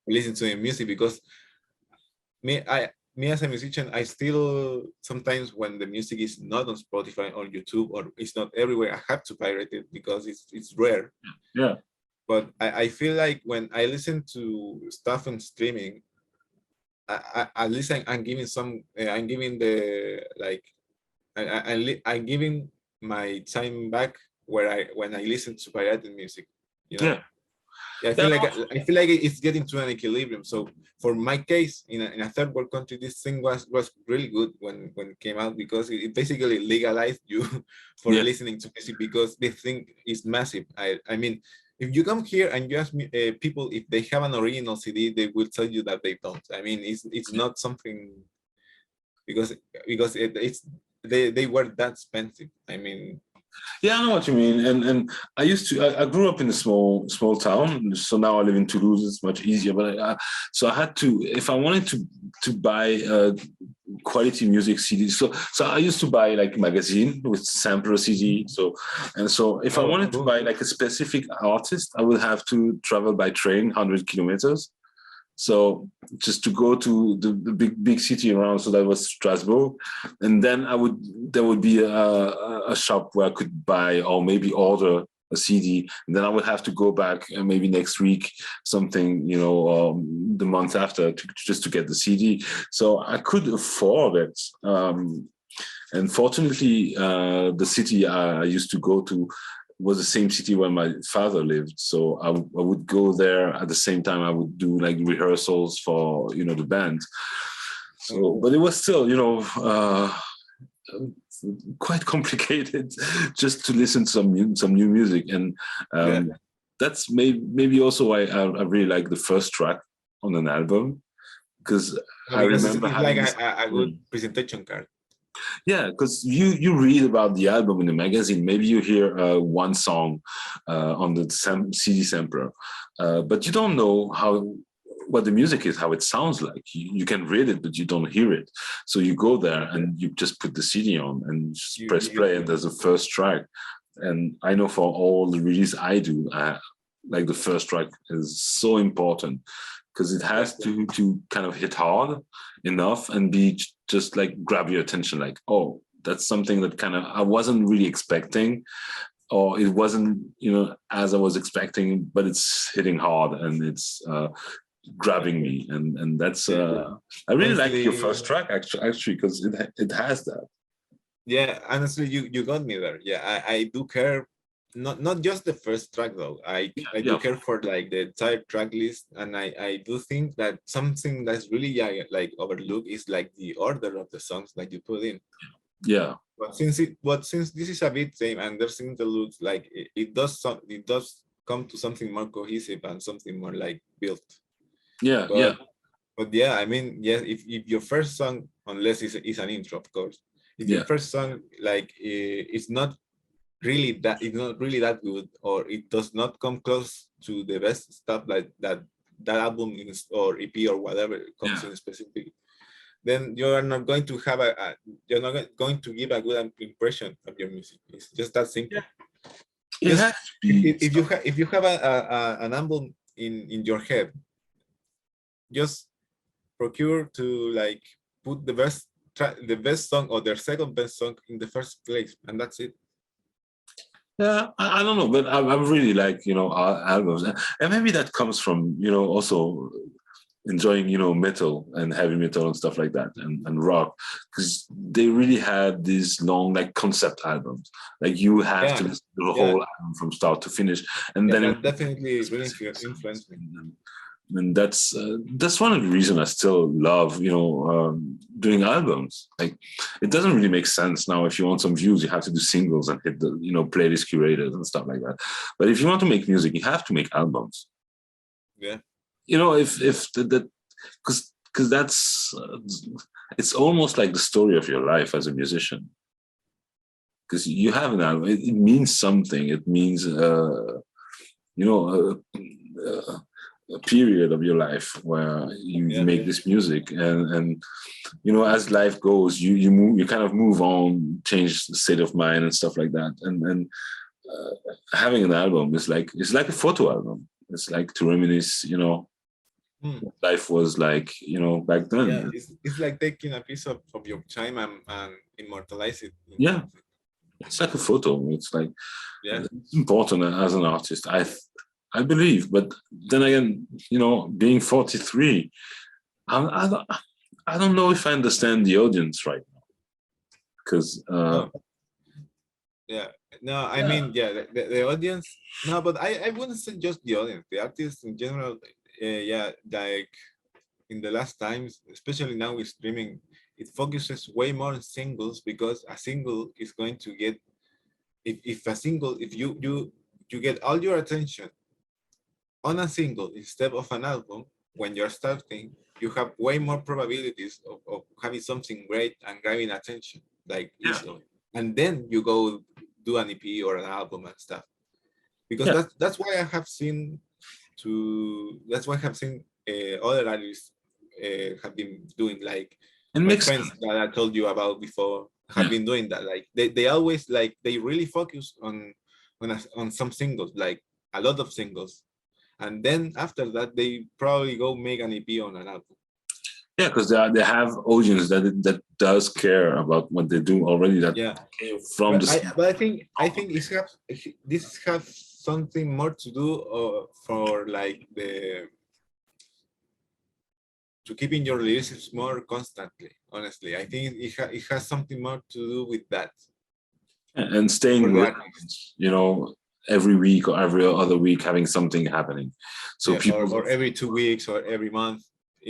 Listen to the music, because me as a musician, I still sometimes when the music is not on Spotify or YouTube or it's not everywhere, I have to pirate it because it's rare.
Yeah.
But I feel like when I listen to stuff on streaming, at least I'm giving some, I'm giving the like, I'm giving my time back when I listen to pirated music, you know.
Yeah.
Yeah, I feel like it's getting to an equilibrium. So for my case, in a third world country, this thing was really good when it came out, because it basically legalized you for listening to music, because this thing is massive. I mean, if you come here and you ask me, people if they have an original CD, they will tell you that they don't. I mean, it's not something, because it's they were that expensive. I mean.
Yeah, I know what you mean. And I grew up in a small town, so now I live in Toulouse. It's much easier. But so I had to, if I wanted to buy quality music CDs. So I used to buy like magazine with sampler CD. So if I wanted to buy like a specific artist, I would have to travel by train 100 kilometers. So just to go to the big city around, so that was Strasbourg, and then there would be a shop where I could buy or maybe order a CD, and then I would have to go back maybe next week, something, you know, the month after, just to get the CD. So I could afford it. And fortunately, the city I used to go to was the same city where my father lived. So I would go there at the same time I would do like rehearsals for, you know, the band. So, but it was still, you know, quite complicated just to listen to some new music. And that's maybe also why I really like the first track on an album, because I remember
it's like a good presentation card.
Yeah, because you read about the album in the magazine. Maybe you hear one song on the CD sampler, but you don't know what the music is, how it sounds like. You can read it, but you don't hear it. So you go there and you just put the CD on and just press play, and there's a first track. And I know for all the release I do, like the first track is so important, because it has to kind of hit hard enough and be just like grab your attention, like, oh, that's something that kind of I wasn't really expecting, or it wasn't, you know, as I was expecting, but it's hitting hard and it's grabbing me, and that's I really like your first track actually because it has that.
Yeah, honestly, you got me there. Yeah, I do care. Not just the first track though. I do care for like the entire track list, and I do think that something that's really like overlooked is like the order of the songs that you put in.
Yeah.
But since this is a bit same, and there's interludes, like it does come to something more cohesive and something more like built.
Yeah.
But yeah, I mean, yes, if your first song, unless it's an intro, of course, if your first song like it's not really that good, or it does not come close to the best stuff like that album or EP or whatever comes in specific, then you are not going to have you're not going to give a good impression of your music. It's just that simple. If you have an album in your head, just procure to like put the best song or their second best song in the first place, and that's it.
Yeah, I don't know, but I really like, you know, our albums, and maybe that comes from, you know, also enjoying, you know, metal and heavy metal and stuff like that, and rock, because they really had these long like concept albums, like you have to listen to the whole album from start to finish, and then
that definitely really influenced me.
And that's one of the reasons I still love, you know, doing albums. Like, it doesn't really make sense now. If you want some views, you have to do singles and hit the, you know, playlist curators and stuff like that. But if you want to make music, you have to make albums.
Yeah.
You know, if that, because that's it's almost like the story of your life as a musician. Because you have an album, it means something. It means you know, a period of your life where you make this music, and you know, as life goes, you move, you kind of move on, change the state of mind and stuff like that, and having an album is like, it's like a photo album. It's like to reminisce, you know, what life was like, you know, back then.
Yeah, it's like taking a piece of your time and immortalize it.
Yeah, it's like a photo. It's like,
yeah,
it's important as an artist, I believe. But then again, you know, being 43, I don't know if I understand the audience right now, because
yeah, no, I mean, yeah, the audience, no, but I wouldn't say just the audience, the artists in general. Yeah, like in the last times, especially now with streaming, it focuses way more on singles, because a single is going to get, if a single, if you get all your attention on a single instead of an album, when you're starting, you have way more probabilities of having something great and grabbing attention, like easily. And then you go do an EP or an album and stuff. Because that's why I have seen other artists have been doing, like my friends that I told you about before have been doing that. Like they always, like, they really focus on some singles, like a lot of singles, and then after that they probably go make an EP on an album.
Yeah, because they have audience that does care about what they do already. That came from
but I think this has something more to do for like to keeping your releases more constantly. Honestly, I think it has something more to do with that.
And staying, you know, every week or every other week having something happening. So people,
or every 2 weeks or every month.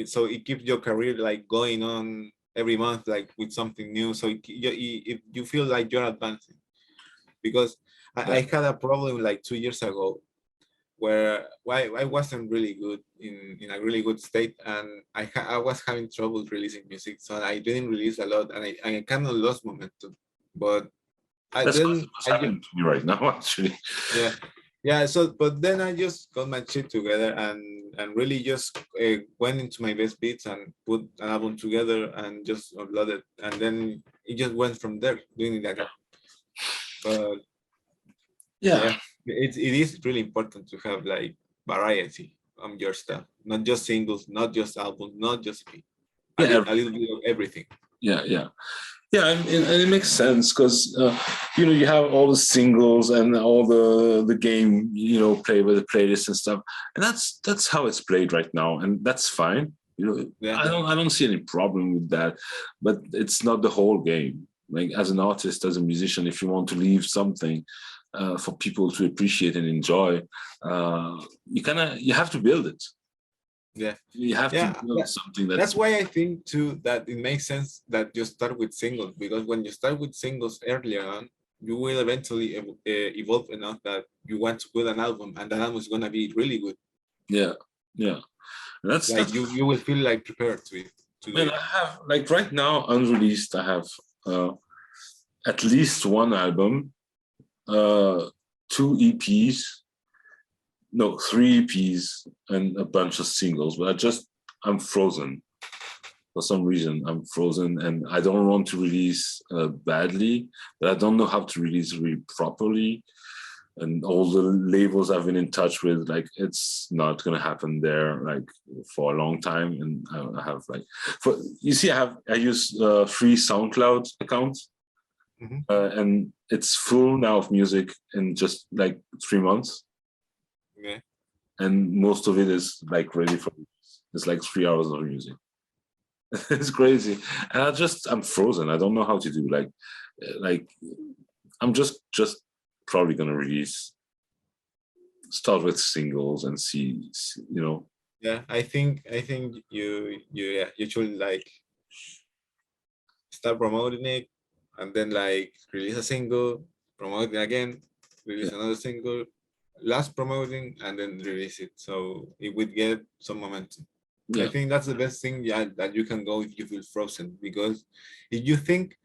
So it keeps your career like going on every month, like with something new. So you feel like you're advancing. Because I had a problem like 2 years ago where I wasn't really good in a really good state, and I was having trouble releasing music, so I didn't release a lot, and I kind of lost momentum. But
that's what's happening to me right now, actually.
Yeah. So, but then I just got my shit together and really just went into my best beats and put an album together and just uploaded, and then it just went from there, doing it like that. But it is really important to have like variety on your stuff, not just singles, not just albums, not just a little bit of everything.
And it makes sense, because you know, you have all the singles and all the game, you know, play with the playlist and stuff, and that's how it's played right now, and that's fine. You know, I don't see any problem with that, but it's not the whole game. Like, as an artist, as a musician, if you want to leave something for people to appreciate and enjoy, you have to build it. You have to build something
that's why I think too that it makes sense that you start with singles, because when you start with singles earlier on, you will eventually evolve enough that you want to put an album, and that album is going to be really good.
That's
like you will feel like prepared to it.
I have, like, right now unreleased, I have at least one album, 2 EPs, no, 3 EPs, and a bunch of singles. But I'm frozen. For some reason, I'm frozen, and I don't want to release badly, but I don't know how to release really properly. And all the labels I've been in touch with, like, it's not gonna happen there, like, for a long time. And I have, like, I use 3 SoundCloud accounts, and it's full now of music in just like 3 months. And most of it is like ready for use. It's like 3 hours of music. It's crazy, and I'm frozen. I don't know how to do. Like I'm just probably gonna start with singles and see, you know.
I think you should like start promoting it, and then like release a single, promote it again, release another single, last promoting, and then release it, so it would get some momentum. I think that's the best thing that you can go if you feel frozen, because if you think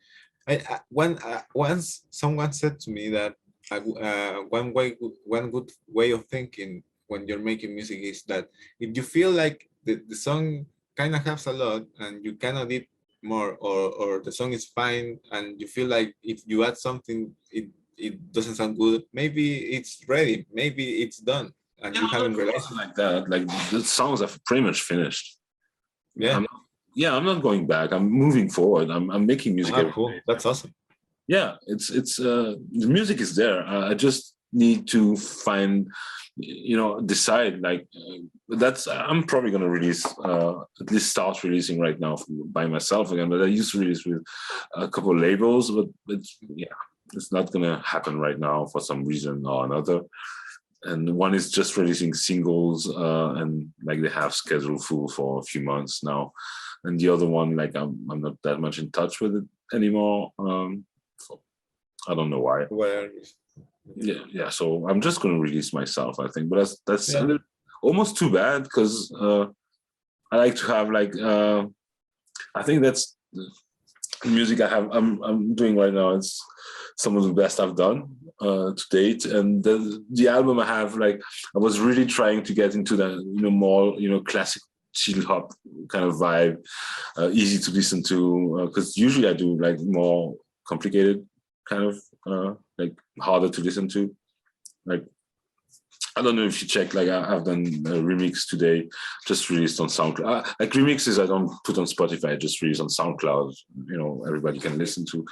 once someone said to me that one good way of thinking when you're making music is that if you feel like the song kind of has a lot and you cannot eat more, or the song is fine and you feel like if you add something it doesn't sound good, maybe it's ready, maybe it's done and you haven't realized it.
Like that. Like the songs are pretty much finished.
Yeah.
I'm not going back. I'm moving forward. I'm making music.
Cool. That's awesome.
Yeah, it's the music is there. I just need to find, decide. Like I'm probably gonna release, at least start releasing right now by myself again. But I used to release with a couple of labels, but it's not gonna happen right now for some reason or another. And one is just releasing singles, and like they have schedule full for a few months now. And the other one, like I'm not that much in touch with it anymore. So I don't know why. Yeah. So I'm just gonna release myself, I think. But that's almost too bad because I like to have like I think that's the music I'm doing right now. It's some of the best I've done to date, and the album I have, like I was really trying to get into the more classic chill hop kind of vibe, easy to listen to, because usually I do like more complicated kind of like harder to listen to. Like I don't know if you check, like I've done a remix today, just released on SoundCloud. Like remixes I don't put on Spotify, I just release on SoundCloud, everybody can listen to.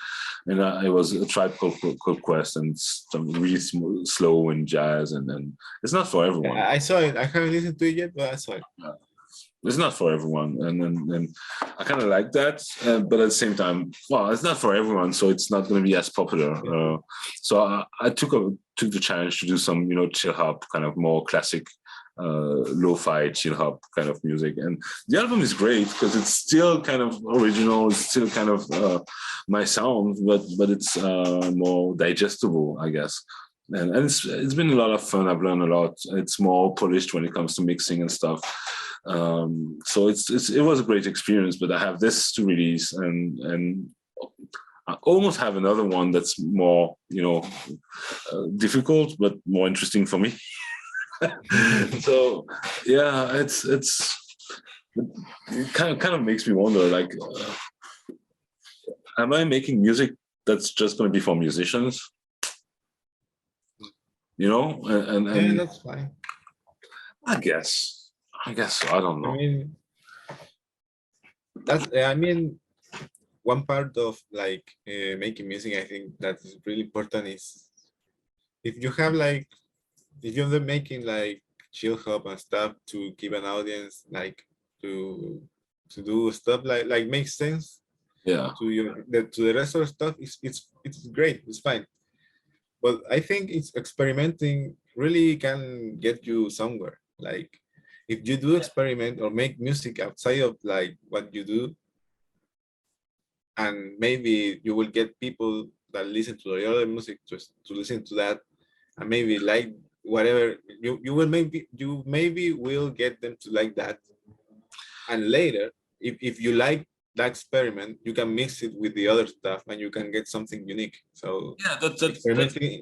And it was a Tribe Called Quest and some really slow and jazz, and it's not for everyone.
I saw it. I haven't listened to it yet, but I saw it.
It's not for everyone, and I kind of like that, but at the same time, well, it's not for everyone, so it's not going to be as popular. So I took the challenge to do some, chill hop, kind of more classic, lo-fi chill hop kind of music, and the album is great because it's still kind of original, it's still kind of my sound, but it's more digestible, I guess. And it's been a lot of fun. I've learned a lot. It's more polished when it comes to mixing and stuff. So it was a great experience. But I have this to release, and I almost have another one that's more difficult but more interesting for me. So yeah, it kind of makes me wonder, like, am I making music that's just going to be for musicians? And
that's fine.
I guess so. I don't know.
I mean, one part of like making music, I think that is really important is if you're making like chill hop and stuff to keep an audience, like to do stuff like makes sense.
Yeah.
To the rest of the stuff, it's great. It's fine. But I think it's experimenting really can get you somewhere. Like if you do experiment or make music outside of like what you do, and maybe you will get people that listen to the other music to listen to that, and maybe like whatever you maybe will get them to like that. And later, if you like that experiment, you can mix it with the other stuff and you can get something unique. So
yeah,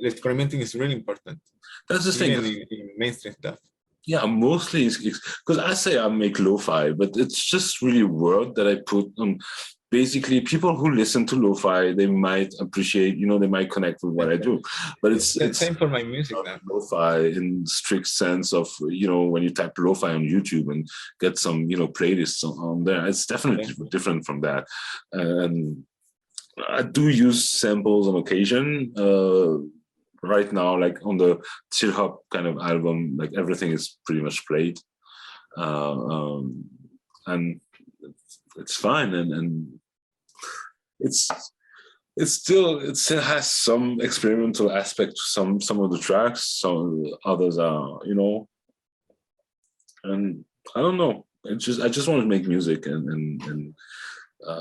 experimenting is really important.
That's the thing
in mainstream stuff.
Yeah, mostly because I say I make lo-fi, but it's just really a word that I put on. Basically, people who listen to lo-fi, they might appreciate, they might connect with what I do. But it's
the same for my music now.
Lo-fi in strict sense of, when you type lo-fi on YouTube and get some, playlists on there, it's definitely different from that. And I do use samples on occasion. Right now, like on the chill hop kind of album, like everything is pretty much played. And it's fine, and it still has some experimental aspect to some of the tracks. Some others are, and I don't know. I just want to make music, and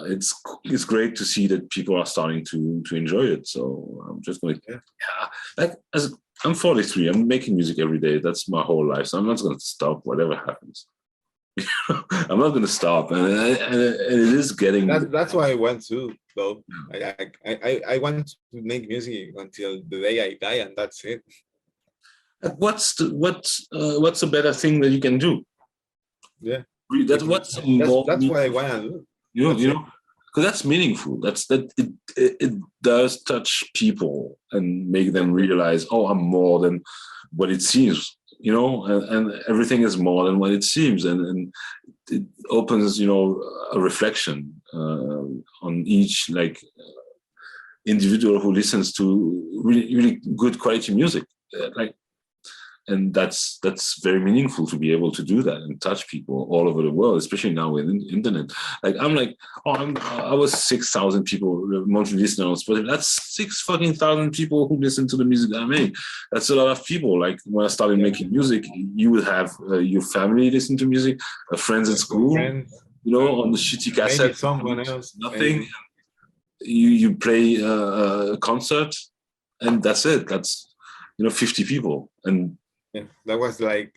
it's great to see that people are starting to enjoy it. So I'm just going to I'm 43. I'm making music every day. That's my whole life. So I'm not going to stop whatever happens. I'm not going to stop, and it is getting.
That's why I want to, though. I want to make music until the day I die, and that's it.
What's a better thing that you can do?
Yeah,
That's what's more.
That's what I want to do.
You know, because that's meaningful. It does touch people and make them realize, oh, I'm more than what it seems. You know, and everything is more than what it seems, and it opens, you know, a reflection on each individual who listens to really, really good quality music, and that's very meaningful to be able to do that and touch people all over the world, especially now with internet. I was 6,000 people monthly listener on Spotify. That's 6,000 people who listen to the music that I make. That's a lot of people. Like when I started making music, you would have your family listen to music, friends at school,
friends,
you know, on the shitty cassette.
Maybe someone else.
Nothing.
Maybe.
You play a concert, and that's it. That's 50 people, and
yeah, that was like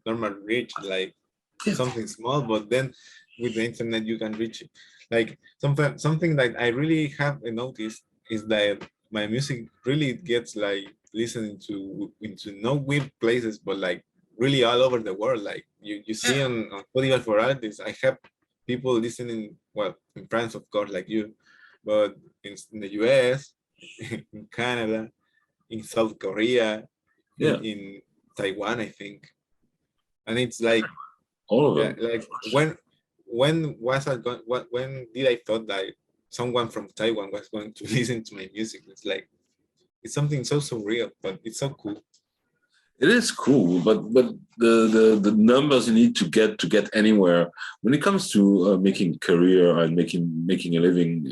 normal reach, like something small, but then with the internet you can reach it. Like something that I really have noticed is that my music really gets like listening to into no weird places, but like really all over the world. Like you see on Spotify for artists, I have people listening, well, in France, of course, like you, but in the US, in Canada, in South Korea, in Taiwan, I think. And it's like
all of them.
Like when was I going? When did I thought that someone from Taiwan was going to listen to my music? It's like it's something so surreal, but it's so cool.
It is cool, but the numbers you need to get anywhere when it comes to making career and making a living,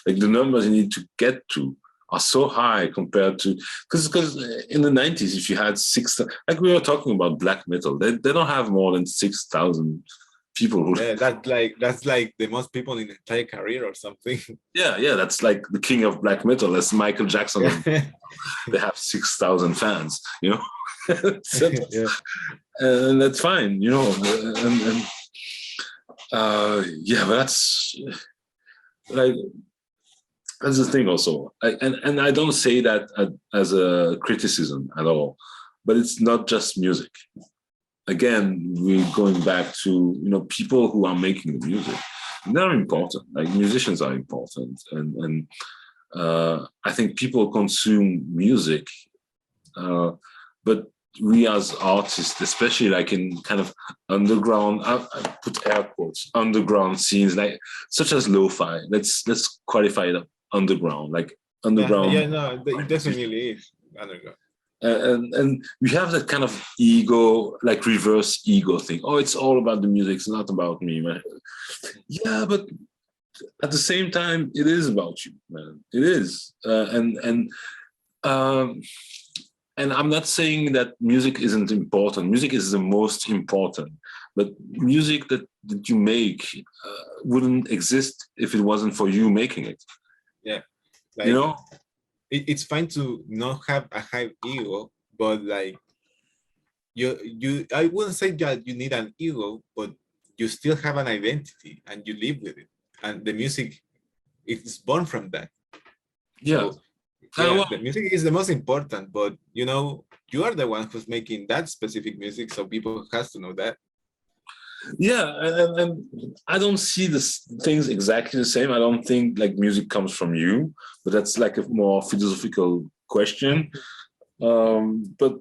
like the numbers you need to get to are so high compared to because in the 90s, if you had like we were talking about black metal, they don't have more than 6,000 people who.
Yeah, that's like the most people in the entire career or something.
Yeah, that's like the king of black metal. That's Michael Jackson. They have 6,000 fans, you know. So,
yeah.
And that's fine, you know. But that's like. That's the thing also. And I don't say that as a criticism at all, but it's not just music. Again, we're going back to, people who are making the music. They're important. Like musicians are important. And I think people consume music, but we as artists, especially like in kind of underground, I put air quotes, underground scenes, like such as lo-fi. Let's qualify it up. Underground, like underground.
Yeah, no, it definitely is underground.
And we have that kind of ego, like reverse ego thing. Oh, it's all about the music. It's not about me, man. Yeah, but at the same time, it is about you, man. It is. And I'm not saying that music isn't important. Music is the most important. But music that you make wouldn't exist if it wasn't for you making it.
Yeah,
like,
it's fine to not have a high ego, but like you I wouldn't say that you need an ego, but you still have an identity and you live with it, and the music is born from that. So, the music is the most important, but you are the one who's making that specific music, so people has to know that.
Yeah, and I don't see things exactly the same. I don't think like music comes from you, but that's like a more philosophical question. But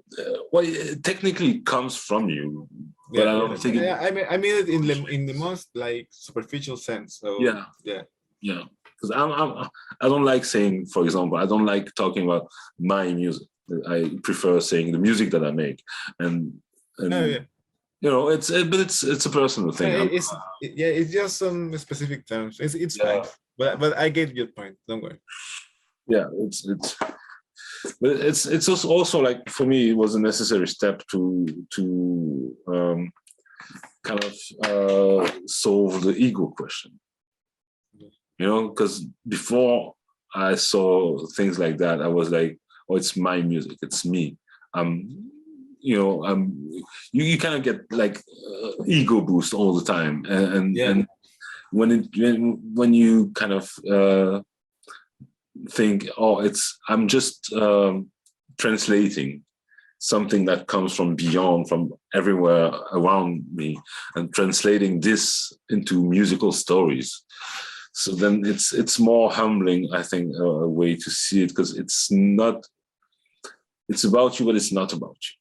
it technically comes from you. But I don't think.
I mean it in the most like superficial sense. So yeah.
Because I don't like saying, for example, I don't like talking about my music. I prefer saying the music that I make, and. It's a personal thing.
It's just some specific terms. It's fine, but I get your point. Don't worry.
Yeah, but it's also like for me it was a necessary step to kind of solve the ego question. Because before I saw things like that, I was like, oh, it's my music, it's me. you kind of get like ego boost all the time, and when you kind of think, oh, I'm just translating something that comes from beyond, from everywhere around me, and translating this into musical stories. So then it's more humbling, I think, a way to see it, because it's about you, but it's not about you.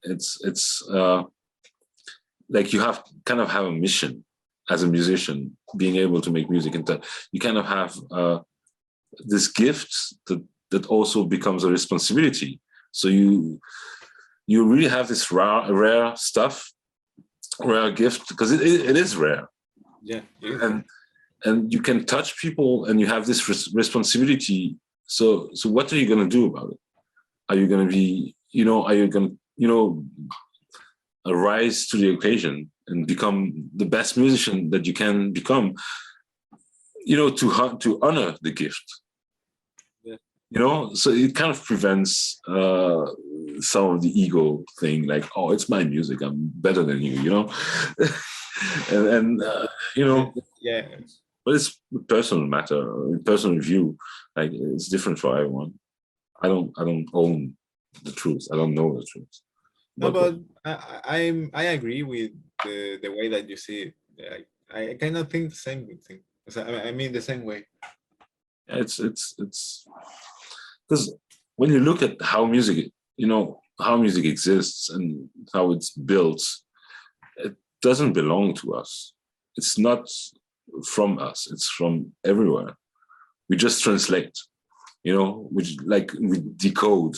It's like you have a mission as a musician, being able to make music, and you kind of have this gift that also becomes a responsibility. So you really have this rare gift, because it is rare.
Yeah.
And you can touch people, and you have this responsibility. So what are you going to do about it? Are you going to be, rise to the occasion and become the best musician that you can become, to honor the gift? So it kind of prevents some of the ego thing, like, oh, it's my music, I'm better than you, and
yeah.
But it's a personal matter, personal view. Like, it's different for everyone. I don't own the truth. I don't know the truth.
No, but I agree with the way that you see it. I kind of think the same thing. I mean the same way.
It's because when you look at how music exists and how it's built, it doesn't belong to us. It's not from us. It's from everywhere. We just translate, we decode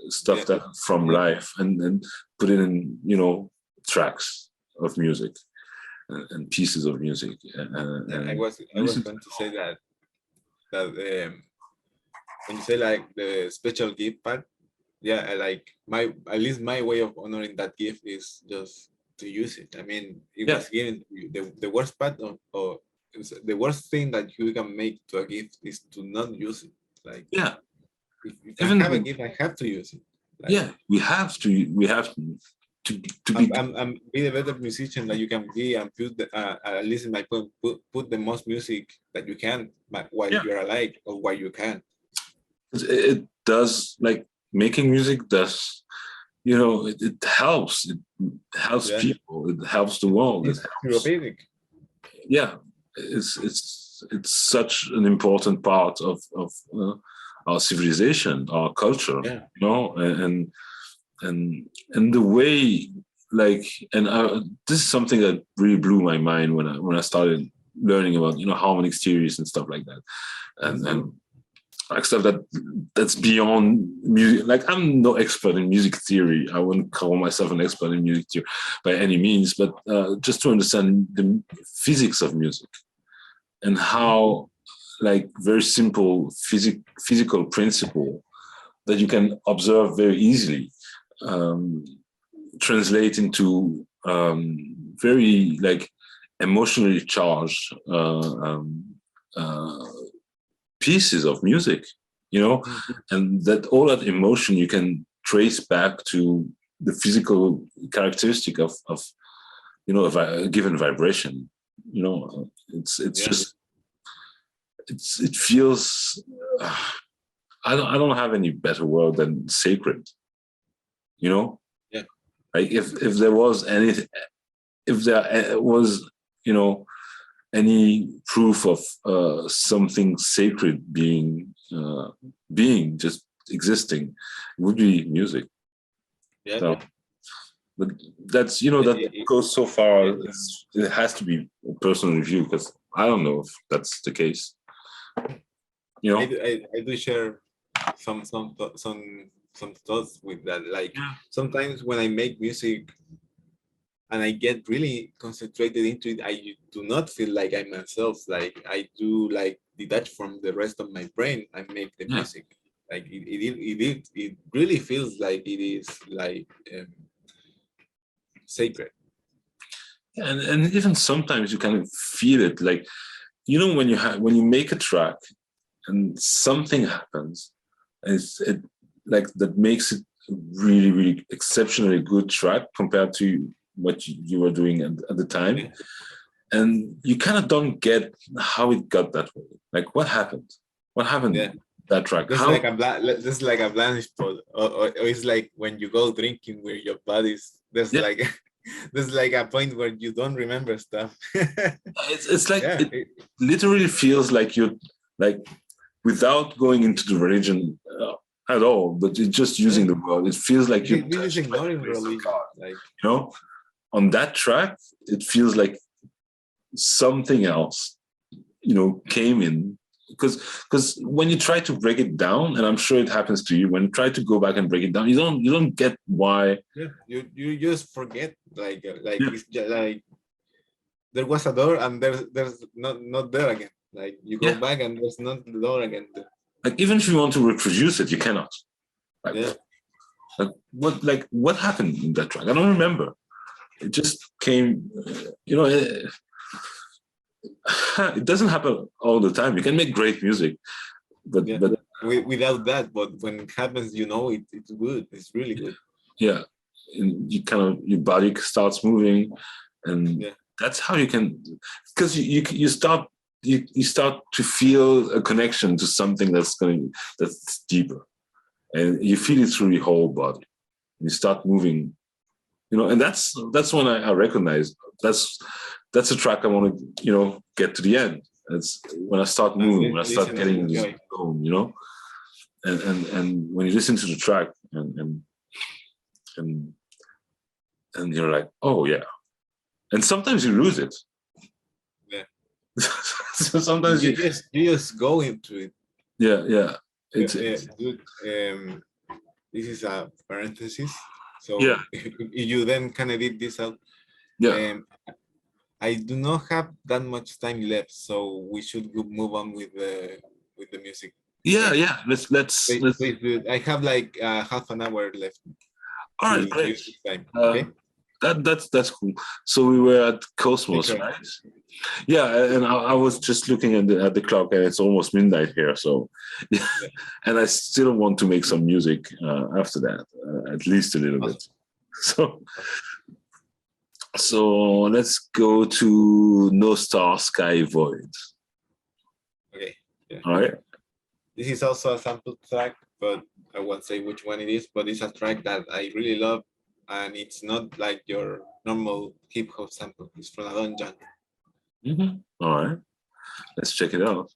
stuff that from life and put it in, tracks of music and pieces of music.
I was going to say that when you say like the special gift part, like at least my way of honoring that gift is just to use it. I mean, it was given to you. The worst part or the worst thing that you can make to a gift is to not use it. Like, if I have a gift, I have to use it. Like,
we have to be.
I'm be a better musician that you can be, and put at least in my point, put the most music that you can while you're alive, or while you can.
It does, like, making music does. It helps. It helps people. It helps the world.
It's therapeutic.
Yeah, it's such an important part of our civilization, our culture. And the way, like, and this is something that really blew my mind when I started learning about harmonic theories and stuff like that, and like stuff that's beyond music. Like, I'm no expert in music theory. I wouldn't call myself an expert in music theory by any means, but just to understand the physics of music and how, like, very simple physical principle that you can observe very easily translate into very, like, emotionally charged pieces of music, and that all that emotion you can trace back to the physical characteristic of a given vibration. It's just it feels. I don't have any better word than sacred. Like, if there was anything, if there was any proof of something sacred being just existing, it would be music. So, but that's that goes so far. It has to be a personal review, because I don't know if that's the case.
I do share some thoughts with that. Like, sometimes when I make music and I get really concentrated into it, I do not feel like I'm myself. Like, I do, like, detach from the rest of my brain and make the music. Like, it really feels like it is, like, sacred.
And even sometimes you kind of feel it, like, when you make a track and something happens, and it like that makes it really, really exceptionally good track compared to what you were doing at the time. And you kind of don't get how it got that way. Like, what happened? What happened to that track?
Just like a blind spot, or it's like when you go drinking where your body's there's like there's like a point where you don't remember stuff.
It's like it literally feels like you're like without going into the religion at all, but it's just using the word. It feels like you're
just ignoring religion, like
on that track. It feels like something else, came in. Because when you try to break it down, and I'm sure it happens to you, when you try to go back and break it down, you don't get why.
You just forget it's just like there was a door and there's not there again. Like you go back and there's not the door again.
Like even if you want to reproduce it, you cannot. Like what happened in that track? I don't remember. It just came. It doesn't happen all the time. You can make great music, but
without that, but when it happens, it's good. It's really good.
Yeah, and your body starts moving, and that's how you can, because you start to feel a connection to something that's deeper, and you feel it through your whole body. And you start moving, and that's when I recognize that's a track I want to, get to the end. It's when I start moving, when I start getting this zone, and when you listen to the track and you're like, oh yeah. And sometimes you lose it.
Yeah.
So sometimes you
just go into it.
Yeah.
It's good. This is a parenthesis. So if you then can edit this out.
Yeah.
I do not have that much time left, so we should move on with the music.
Yeah. Let's.
I have like half an hour left.
All right, great.
Time. Okay.
That's cool. So we were at Cosmos, right? Yeah, and I was just looking at the clock, and it's almost midnight here. So, and I still want to make some music after that, at least a little bit. So let's go to No Star, Sky, Void.
Okay. Yeah.
All right.
This is also a sample track, but I won't say which one it is. But it's a track that I really love, and it's not like your normal hip hop sample. It's from a dungeon.
All right. Let's check it out.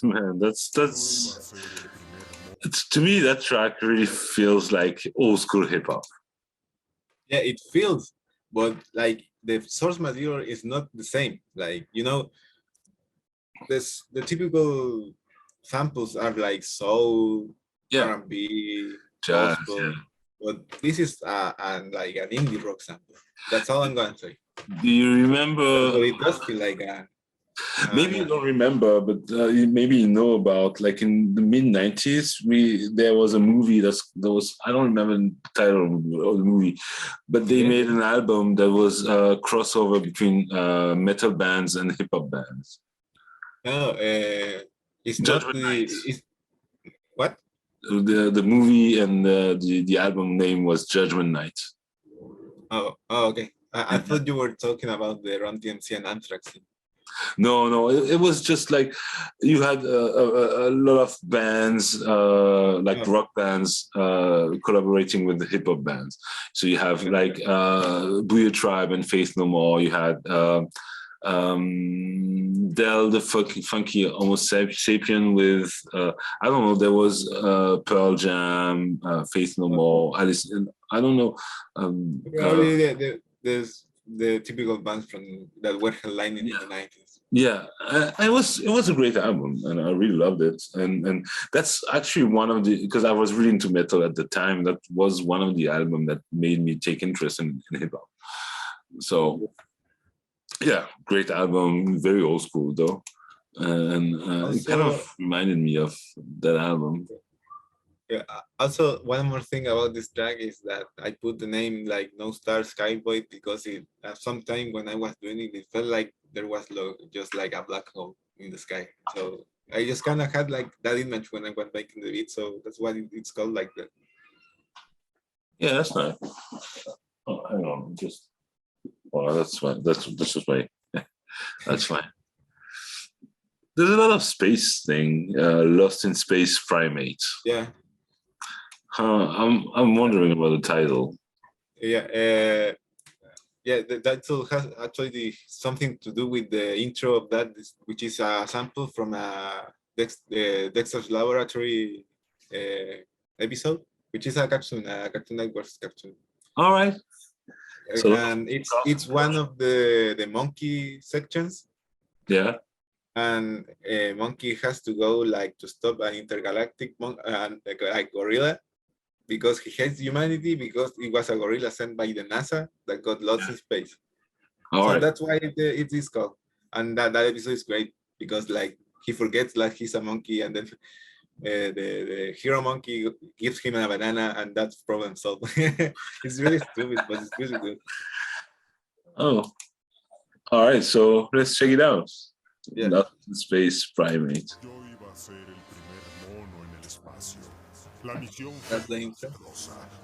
Man, that's to me, that track really feels like old school hip hop.
Yeah, it feels, but like the source material is not the same. Like the typical samples are like soul,
Yeah,
R&B,
jazz.
gospel,
Yeah.
but this is like an indie rock sample. That's all I'm gonna say.
Do you remember?
But it does feel like a
Maybe you
yeah.
don't remember, but maybe you know about, like, in the mid 90s, there was a movie that was, I don't remember the title of the movie, but they
Okay.
made an album that was a crossover between metal bands and hip hop bands.
No, it's not
Judgment
the
Night.
it's what?
The movie and the album name was Judgment Night.
Oh, okay. I thought you were talking about the Run DMC and Anthrax thing.
No, it was just like you had a lot of bands, like
Oh.
rock bands, collaborating with the hip hop bands. So you have like Booyah Tribe and Faith No More. You had Del the funky almost sapien with I don't know. There was Pearl Jam, Faith No More, Alice. I don't know.
Probably there's the typical bands from that were headlining in the 90s.
Yeah, it was a great album, and I really loved it. And that's actually one of the, because I was really into metal at the time. That was one of the albums that made me take interest in hip hop. So, yeah, great album, very old school though, and it kind of reminded me of that album.
Yeah. Also, one more thing about this track is that I put the name like No Star Skyboy because it at some time when I was doing it, it felt like there was just like a black hole in the sky. So I just kind of had like that image when I was making the beat. So that's why it's called like that.
Yeah, that's nice. Oh, hang on, that's fine. That's just my. That's fine. There's a lot of space thing, Lost in Space Primate.
Yeah.
I'm wondering about the title.
Yeah, the title has actually something to do with the intro of that, which is a sample from a Dexter's Laboratory episode, which is a Cartoon Network's cartoon.
All right.
So and it's one of the monkey sections.
Yeah.
And a monkey has to go like to stop an intergalactic like gorilla, because he hates humanity because it was a gorilla sent by the NASA that got lost in space. So that's why it is called. And that episode is great because like he forgets that he's a monkey, and then the hero monkey gives him a banana, and that's problem solved. It's really stupid, but it's really good.
Oh, all right. So let's check it out.
Yeah.
Lost in Space Primate.
La misión
That's the intro.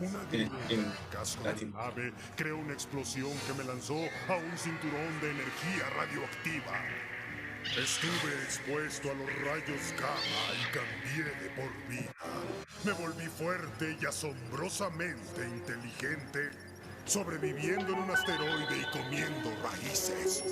Una casco de nave creó una explosión que me lanzó a un cinturón de energía radioactiva. Estuve expuesto a los rayos gamma y cambié de por vida. Me volví fuerte y asombrosamente inteligente, sobreviviendo en un asteroide y comiendo raíces.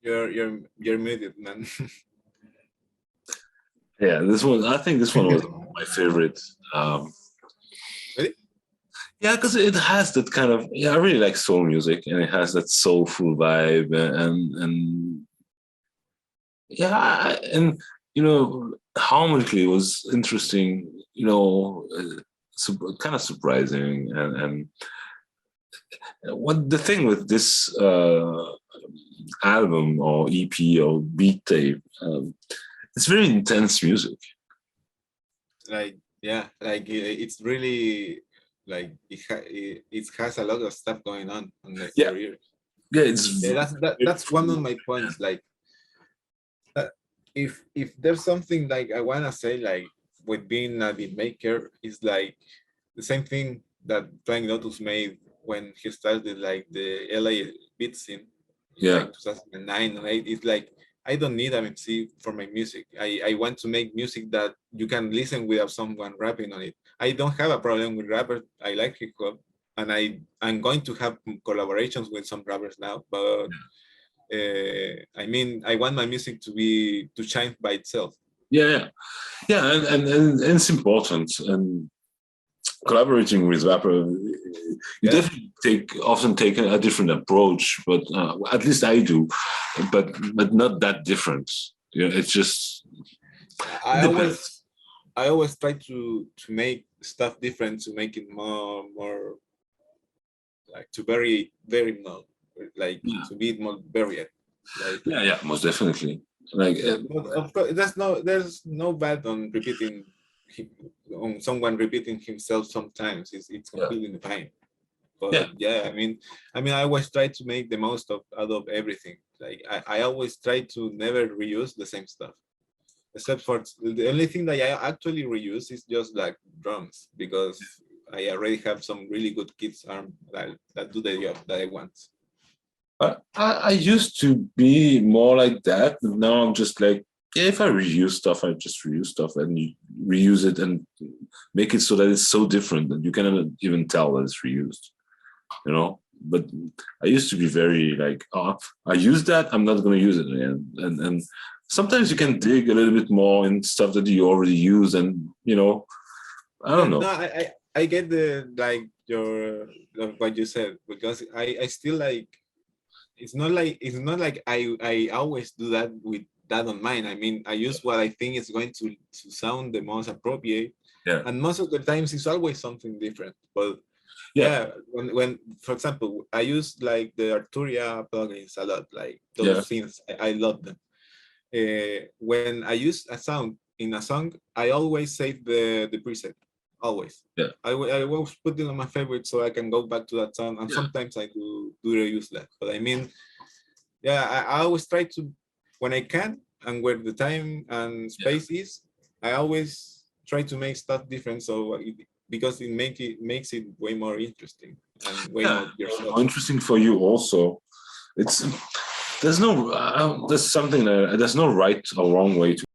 You're muted, man.
Yeah, I think this one was my favorite.
Really?
Yeah, because it has that kind of, yeah, I really like soul music, and it has that soulful vibe, and yeah, and harmonically it was interesting, kind of surprising, and what the thing with this album or EP or beat tape, it's very intense music.
Like, yeah, like it's really like it has a lot of stuff going on the
Yeah.
career.
Yeah, it's
Yeah, that's one of my points. Like, if there's something like I wanna say, like with being a beat maker, is like the same thing that Flying Lotus made when he started like the LA beat scene in
Yeah.
like 2009 or 8. It's like I don't need an MC for my music. I want to make music that you can listen without someone rapping on it. I don't have a problem with rappers. I like hip hop, and I'm going to have collaborations with some rappers now. But I mean, I want my music to shine by itself.
Yeah, and it's important. And collaborating with rapper, you definitely often take a different approach, but at least I do, but not that different. It's just
I always try to make stuff different, to make it more like to very more like to be more varied. Like,
yeah, most definitely. Like,
but of course, there's no bad on repeating on someone repeating himself sometimes. It's completely fine. But I mean, I always try to make the most out of everything. Like I always try to never reuse the same stuff, except for the only thing that I actually reuse is just like drums, because I already have some really good kits arm that do the job that I want.
I used to be more like that. Now I'm just like, if I reuse stuff, I just reuse stuff and you reuse it and make it so that it's so different that you cannot even tell that it's reused. But I used to be very like, oh, I use that, I'm not going to use it again. And sometimes you can dig a little bit more in stuff that you already use, and I don't know.
No, I get the like your what you said, because I still like. It's not like I always do that with that on mine. I mean, I use what I think is going to sound the most appropriate.
Yeah.
And most of the times it's always something different. But when for example, I use like the Arturia plugins a lot, like those things, I love them. When I use a sound in a song, I always save the preset. Always.
Yeah.
I will put it on my favorite so I can go back to that song, and sometimes I do reuse that. But I mean, I always try to, when I can and where the time and space is, I always try to make stuff different. So because it makes it way more interesting and way more yourself.
More interesting for you also. There's no right or wrong way to